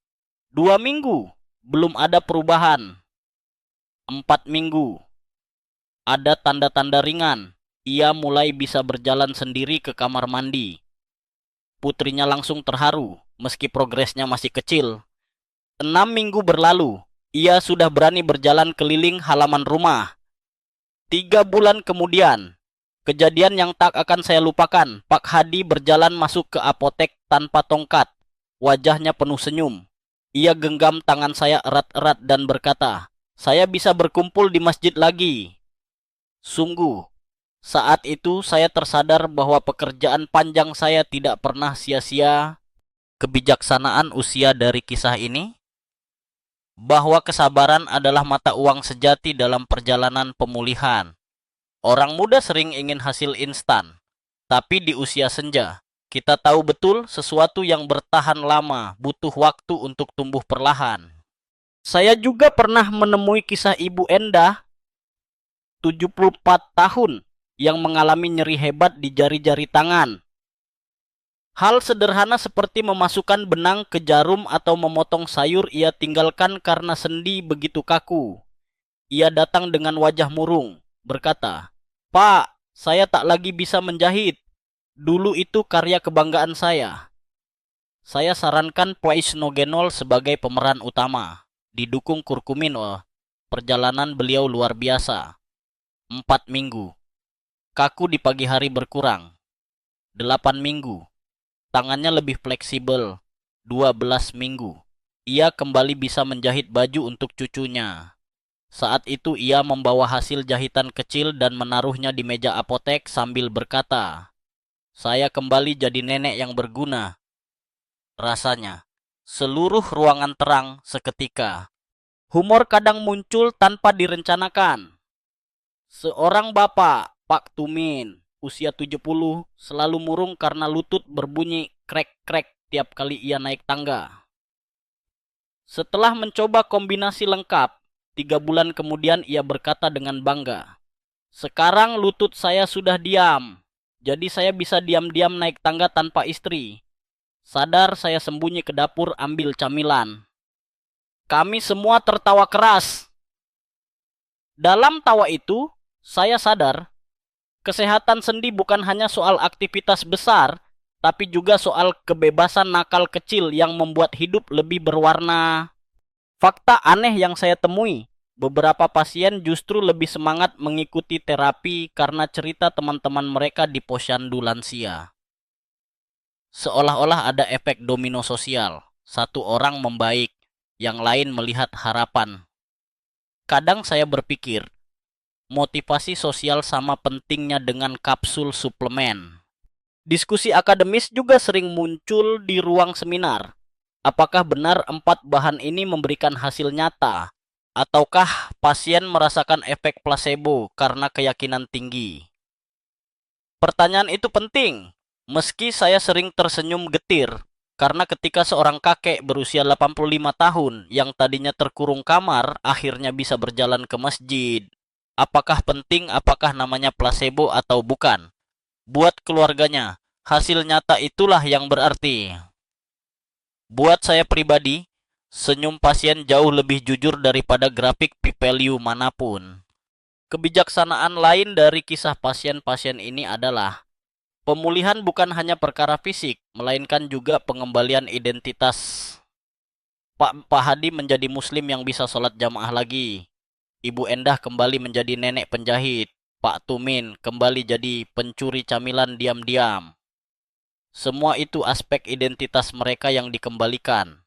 2 minggu, belum ada perubahan. 4 minggu, ada tanda-tanda ringan. Ia mulai bisa berjalan sendiri ke kamar mandi. Putrinya langsung terharu, meski progresnya masih kecil. 6 minggu berlalu, ia sudah berani berjalan keliling halaman rumah. 3 bulan kemudian, kejadian yang tak akan saya lupakan. Pak Hadi berjalan masuk ke apotek tanpa tongkat. Wajahnya penuh senyum. Ia genggam tangan saya erat-erat dan berkata, "Saya bisa berkumpul di masjid lagi." Sungguh, saat itu saya tersadar bahwa pekerjaan panjang saya tidak pernah sia-sia. Kebijaksanaan usia dari kisah ini, bahwa kesabaran adalah mata uang sejati dalam perjalanan pemulihan. Orang muda sering ingin hasil instan, tapi di usia senja, kita tahu betul sesuatu yang bertahan lama butuh waktu untuk tumbuh perlahan. Saya juga pernah menemui kisah Ibu Endah, 74 tahun, yang mengalami nyeri hebat di jari-jari tangan. Hal sederhana seperti memasukkan benang ke jarum atau memotong sayur ia tinggalkan karena sendi begitu kaku. Ia datang dengan wajah murung, berkata, "Pak, saya tak lagi bisa menjahit. Dulu itu karya kebanggaan saya." Saya sarankan poisnogenol sebagai pemeran utama, didukung kurkumin. Perjalanan beliau luar biasa. 4 minggu. Kaku di pagi hari berkurang. 8 minggu. Tangannya lebih fleksibel. 12 minggu. Ia kembali bisa menjahit baju untuk cucunya. Saat itu ia membawa hasil jahitan kecil dan menaruhnya di meja apotek sambil berkata, "Saya kembali jadi nenek yang berguna." Rasanya, seluruh ruangan terang seketika. Humor kadang muncul tanpa direncanakan. Seorang bapak, Pak Tumin, usia 70, selalu murung karena lutut berbunyi krek-krek tiap kali ia naik tangga. Setelah mencoba kombinasi lengkap, 3 bulan kemudian ia berkata dengan bangga, "Sekarang lutut saya sudah diam, jadi saya bisa diam-diam naik tangga tanpa istri. Sadar saya sembunyi ke dapur ambil camilan." Kami semua tertawa keras. Dalam tawa itu, saya sadar, kesehatan sendi bukan hanya soal aktivitas besar, tapi juga soal kebebasan nakal kecil yang membuat hidup lebih berwarna. Fakta aneh yang saya temui, beberapa pasien justru lebih semangat mengikuti terapi karena cerita teman-teman mereka di posyandu lansia. Seolah-olah ada efek domino sosial. Satu orang membaik, yang lain melihat harapan. Kadang saya berpikir, motivasi sosial sama pentingnya dengan kapsul suplemen. Diskusi akademis juga sering muncul di ruang seminar. Apakah benar 4 bahan ini memberikan hasil nyata? Ataukah pasien merasakan efek placebo karena keyakinan tinggi? Pertanyaan itu penting, meski saya sering tersenyum getir, karena ketika seorang kakek berusia 85 tahun yang tadinya terkurung kamar, akhirnya bisa berjalan ke masjid. Apakah penting, apakah namanya placebo atau bukan? Buat keluarganya, hasil nyata itulah yang berarti. Buat saya pribadi, senyum pasien jauh lebih jujur daripada grafik p-value manapun. Kebijaksanaan lain dari kisah pasien-pasien ini adalah pemulihan bukan hanya perkara fisik, melainkan juga pengembalian identitas. Pak Hadi menjadi muslim yang bisa sholat jamaah lagi. Ibu Endah kembali menjadi nenek penjahit. Pak Tumin kembali jadi pencuri camilan diam-diam. Semua itu aspek identitas mereka yang dikembalikan.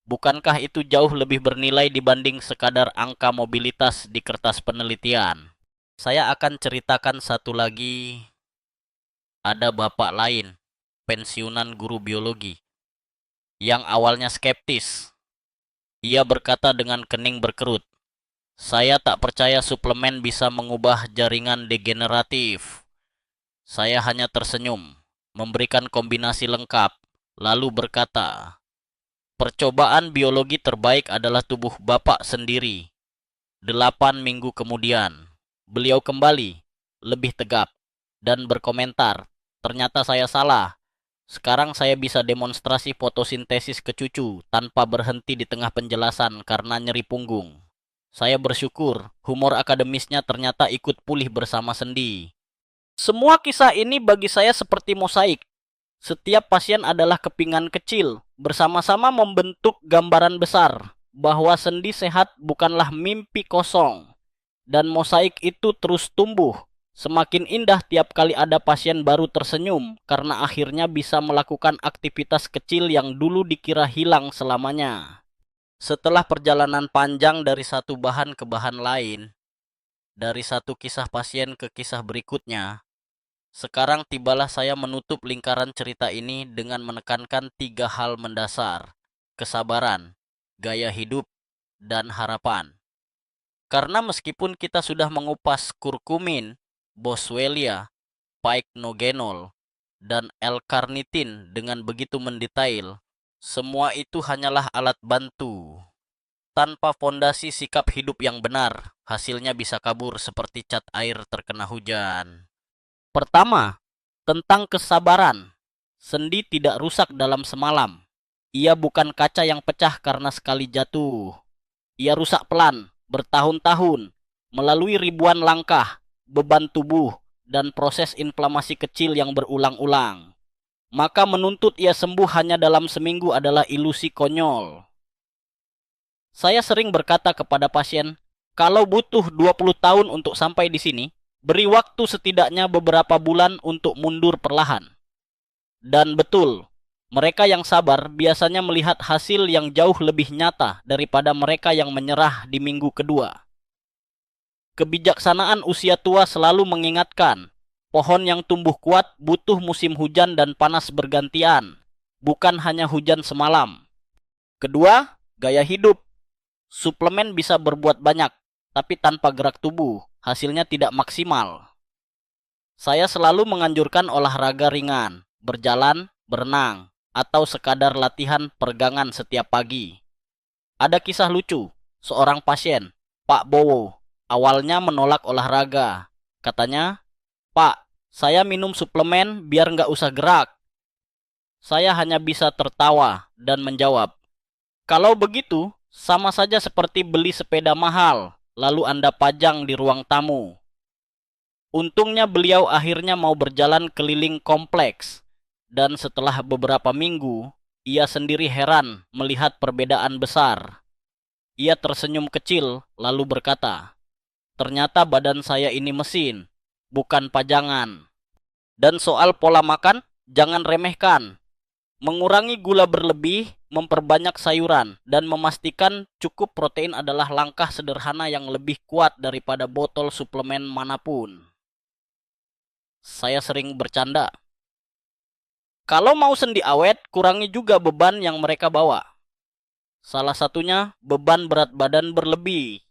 Bukankah itu jauh lebih bernilai dibanding sekadar angka mobilitas di kertas penelitian? Saya akan ceritakan satu lagi. Ada bapak lain, pensiunan guru biologi, yang awalnya skeptis. Ia berkata dengan kening berkerut, "Saya tak percaya suplemen bisa mengubah jaringan degeneratif." Saya hanya tersenyum, memberikan kombinasi lengkap, lalu berkata, "Percobaan biologi terbaik adalah tubuh Bapak sendiri." 8 minggu kemudian, beliau kembali, lebih tegap, dan berkomentar, "Ternyata saya salah. Sekarang saya bisa demonstrasi fotosintesis ke cucu tanpa berhenti di tengah penjelasan karena nyeri punggung." Saya bersyukur humor akademisnya ternyata ikut pulih bersama sendi. Semua kisah ini bagi saya seperti mosaik. Setiap pasien adalah kepingan kecil, bersama-sama membentuk gambaran besar bahwa sendi sehat bukanlah mimpi kosong. Dan mosaik itu terus tumbuh. Semakin indah tiap kali ada pasien baru tersenyum karena akhirnya bisa melakukan aktivitas kecil yang dulu dikira hilang selamanya. Setelah perjalanan panjang dari satu bahan ke bahan lain, dari satu kisah pasien ke kisah berikutnya, sekarang tibalah saya menutup lingkaran cerita ini dengan menekankan 3 hal mendasar: kesabaran, gaya hidup, dan harapan. Karena meskipun kita sudah mengupas kurkumin, boswellia, pycnogenol, dan L-carnitin dengan begitu mendetail, semua itu hanyalah alat bantu. Tanpa fondasi sikap hidup yang benar, hasilnya bisa kabur seperti cat air terkena hujan. Pertama, tentang kesabaran. Sendi tidak rusak dalam semalam. Ia bukan kaca yang pecah karena sekali jatuh. Ia rusak pelan, bertahun-tahun, melalui ribuan langkah, beban tubuh, dan proses inflamasi kecil yang berulang-ulang. Maka menuntut ia sembuh hanya dalam seminggu adalah ilusi konyol. Saya sering berkata kepada pasien, kalau butuh 20 tahun untuk sampai di sini, beri waktu setidaknya beberapa bulan untuk mundur perlahan. Dan betul, mereka yang sabar biasanya melihat hasil yang jauh lebih nyata daripada mereka yang menyerah di minggu kedua. Kebijaksanaan usia tua selalu mengingatkan, pohon yang tumbuh kuat butuh musim hujan dan panas bergantian, bukan hanya hujan semalam. Kedua, gaya hidup. Suplemen bisa berbuat banyak, tapi tanpa gerak tubuh, hasilnya tidak maksimal. Saya selalu menganjurkan olahraga ringan, berjalan, berenang, atau sekadar latihan peregangan setiap pagi. Ada kisah lucu, seorang pasien, Pak Bowo, awalnya menolak olahraga. Katanya, "Pak, saya minum suplemen biar nggak usah gerak." Saya hanya bisa tertawa dan menjawab, "Kalau begitu, sama saja seperti beli sepeda mahal, lalu Anda pajang di ruang tamu." Untungnya beliau akhirnya mau berjalan keliling kompleks, dan setelah beberapa minggu, ia sendiri heran melihat perbedaan besar. Ia tersenyum kecil, lalu berkata, "Ternyata badan saya ini mesin, bukan pajangan." Dan soal pola makan, jangan remehkan. Mengurangi gula berlebih, memperbanyak sayuran, dan memastikan cukup protein adalah langkah sederhana yang lebih kuat daripada botol suplemen manapun. Saya sering bercanda, Kalau mau sendi awet, kurangi juga beban yang mereka bawa. Salah satunya beban berat badan berlebih.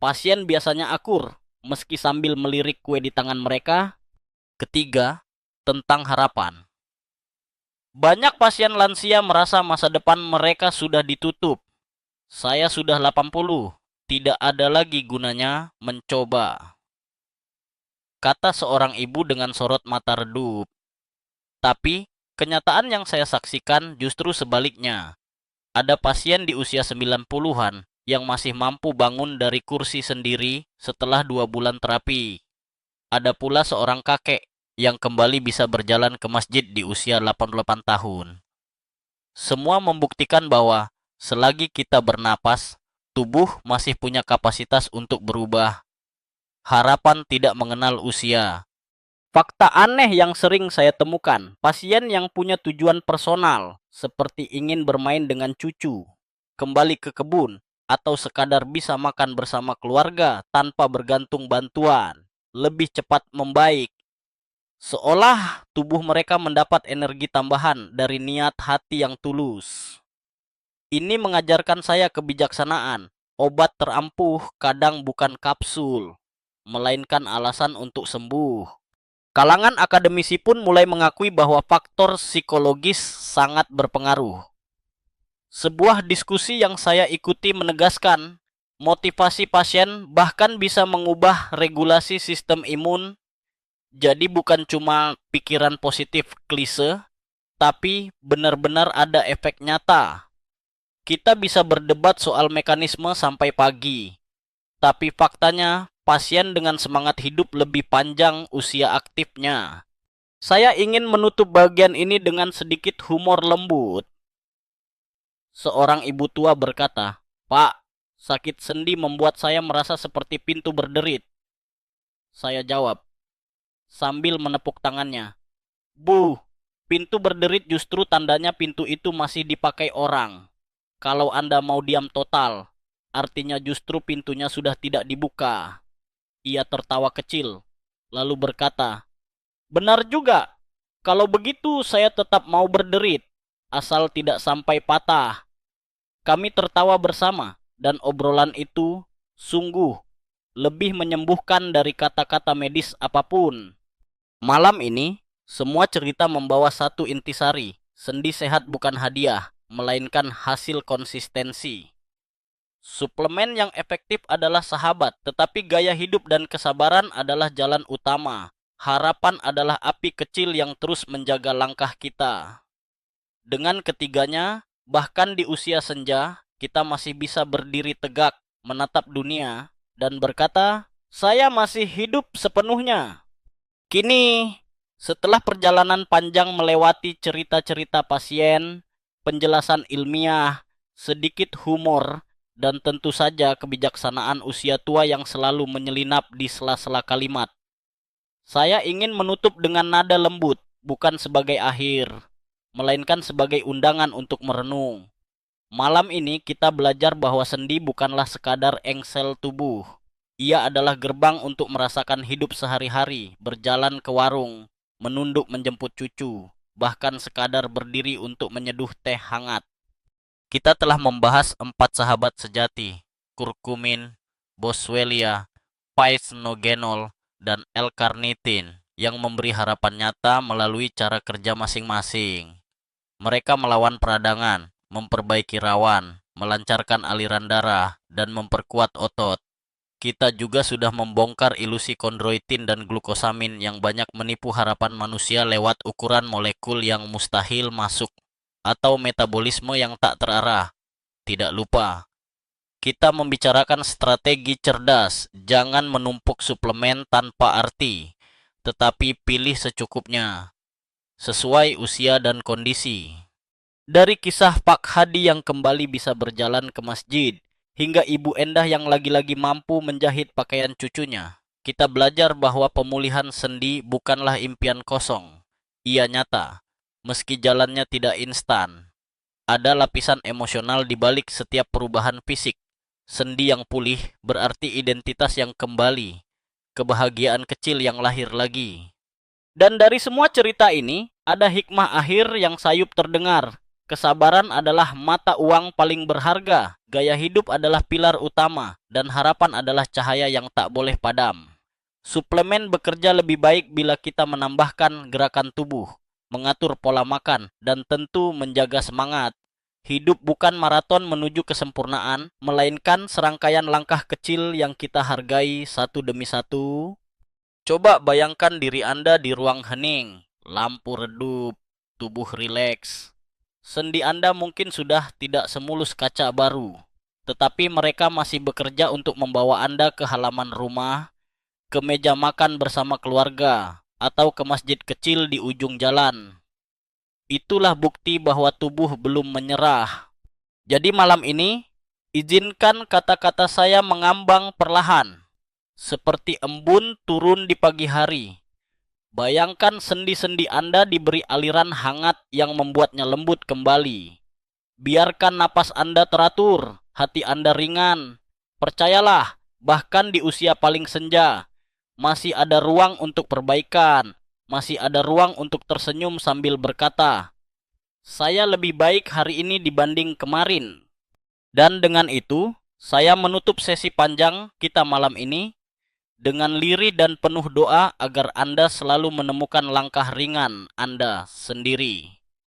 Pasien biasanya akur, meski sambil melirik kue di tangan mereka. Ketiga, tentang harapan. Banyak pasien lansia merasa masa depan mereka sudah ditutup. Saya sudah 80, tidak ada lagi gunanya mencoba, kata seorang ibu dengan sorot mata redup. Tapi, kenyataan yang saya saksikan justru sebaliknya. Ada pasien di usia 90-an yang masih mampu bangun dari kursi sendiri setelah 2 bulan terapi. Ada pula seorang kakek yang kembali bisa berjalan ke masjid di usia 88 tahun. Semua membuktikan bahwa selagi kita bernapas, tubuh masih punya kapasitas untuk berubah. Harapan tidak mengenal usia. Fakta aneh yang sering saya temukan, pasien yang punya tujuan personal, seperti ingin bermain dengan cucu, kembali ke kebun, atau sekadar bisa makan bersama keluarga tanpa bergantung bantuan, lebih cepat membaik. Seolah tubuh mereka mendapat energi tambahan dari niat hati yang tulus. Ini mengajarkan saya kebijaksanaan. Obat terampuh kadang bukan kapsul, melainkan alasan untuk sembuh. Kalangan akademisi pun mulai mengakui bahwa faktor psikologis sangat berpengaruh. Sebuah diskusi yang saya ikuti menegaskan, motivasi pasien bahkan bisa mengubah regulasi sistem imun. Jadi bukan cuma pikiran positif klise, tapi benar-benar ada efek nyata. Kita bisa berdebat soal mekanisme sampai pagi, tapi faktanya pasien dengan semangat hidup lebih panjang usia aktifnya. Saya ingin menutup bagian ini dengan sedikit humor lembut. Seorang ibu tua berkata, "Pak, sakit sendi membuat saya merasa seperti pintu berderit." Saya jawab, sambil menepuk tangannya, "Bu, pintu berderit justru tandanya pintu itu masih dipakai orang. Kalau Anda mau diam total, artinya justru pintunya sudah tidak dibuka." Ia tertawa kecil, lalu berkata, "Benar juga. Kalau begitu saya tetap mau berderit, asal tidak sampai patah." Kami tertawa bersama, dan obrolan itu sungguh lebih menyembuhkan dari kata-kata medis apapun. Malam ini, semua cerita membawa satu intisari. Sendi sehat bukan hadiah, melainkan hasil konsistensi. Suplemen yang efektif adalah sahabat, tetapi gaya hidup dan kesabaran adalah jalan utama. Harapan adalah api kecil yang terus menjaga langkah kita. Dengan ketiganya, bahkan di usia senja, kita masih bisa berdiri tegak, menatap dunia, dan berkata, "Saya masih hidup sepenuhnya." Kini, setelah perjalanan panjang melewati cerita-cerita pasien, penjelasan ilmiah, sedikit humor, dan tentu saja kebijaksanaan usia tua yang selalu menyelinap di sela-sela kalimat, saya ingin menutup dengan nada lembut, bukan sebagai akhir, melainkan sebagai undangan untuk merenung. Malam ini kita belajar bahwa sendi bukanlah sekadar engsel tubuh. Ia adalah gerbang untuk merasakan hidup sehari-hari, berjalan ke warung, menunduk menjemput cucu, bahkan sekadar berdiri untuk menyeduh teh hangat. Kita telah membahas 4 sahabat sejati, kurkumin, boswellia, pys-nogenol, dan L-carnitin, yang memberi harapan nyata melalui cara kerja masing-masing. Mereka melawan peradangan, memperbaiki rawan, melancarkan aliran darah, dan memperkuat otot. Kita juga sudah membongkar ilusi kondroitin dan glukosamin yang banyak menipu harapan manusia lewat ukuran molekul yang mustahil masuk atau metabolisme yang tak terarah. Tidak lupa, kita membicarakan strategi cerdas, jangan menumpuk suplemen tanpa arti, tetapi pilih secukupnya, sesuai usia dan kondisi. Dari kisah Pak Hadi yang kembali bisa berjalan ke masjid, hingga Ibu Endah yang lagi-lagi mampu menjahit pakaian cucunya, kita belajar bahwa pemulihan sendi bukanlah impian kosong. Ia nyata, meski jalannya tidak instan. Ada lapisan emosional di balik setiap perubahan fisik. Sendi yang pulih berarti identitas yang kembali, kebahagiaan kecil yang lahir lagi. Dan dari semua cerita ini, Ada hikmah akhir yang sayup terdengar. Kesabaran adalah mata uang paling berharga, gaya hidup adalah pilar utama, dan harapan adalah cahaya yang tak boleh padam. Suplemen bekerja lebih baik bila kita menambahkan gerakan tubuh, mengatur pola makan, dan tentu menjaga semangat. Hidup bukan maraton menuju kesempurnaan, melainkan serangkaian langkah kecil yang kita hargai satu demi satu. Coba bayangkan diri Anda di ruang hening, lampu redup, tubuh rileks. Sendi Anda mungkin sudah tidak semulus kaca baru, tetapi mereka masih bekerja untuk membawa Anda ke halaman rumah, ke meja makan bersama keluarga, atau ke masjid kecil di ujung jalan. Itulah bukti bahwa tubuh belum menyerah. Jadi malam ini, izinkan kata-kata saya mengambang perlahan, seperti embun turun di pagi hari. Bayangkan sendi-sendi Anda diberi aliran hangat yang membuatnya lembut kembali. Biarkan napas Anda teratur, hati Anda ringan. Percayalah, bahkan di usia paling senja, masih ada ruang untuk perbaikan. Masih ada ruang untuk tersenyum sambil berkata, "Saya lebih baik hari ini dibanding kemarin." Dan dengan itu, saya menutup sesi panjang kita malam ini dengan lirih dan penuh doa agar Anda selalu menemukan langkah ringan Anda sendiri.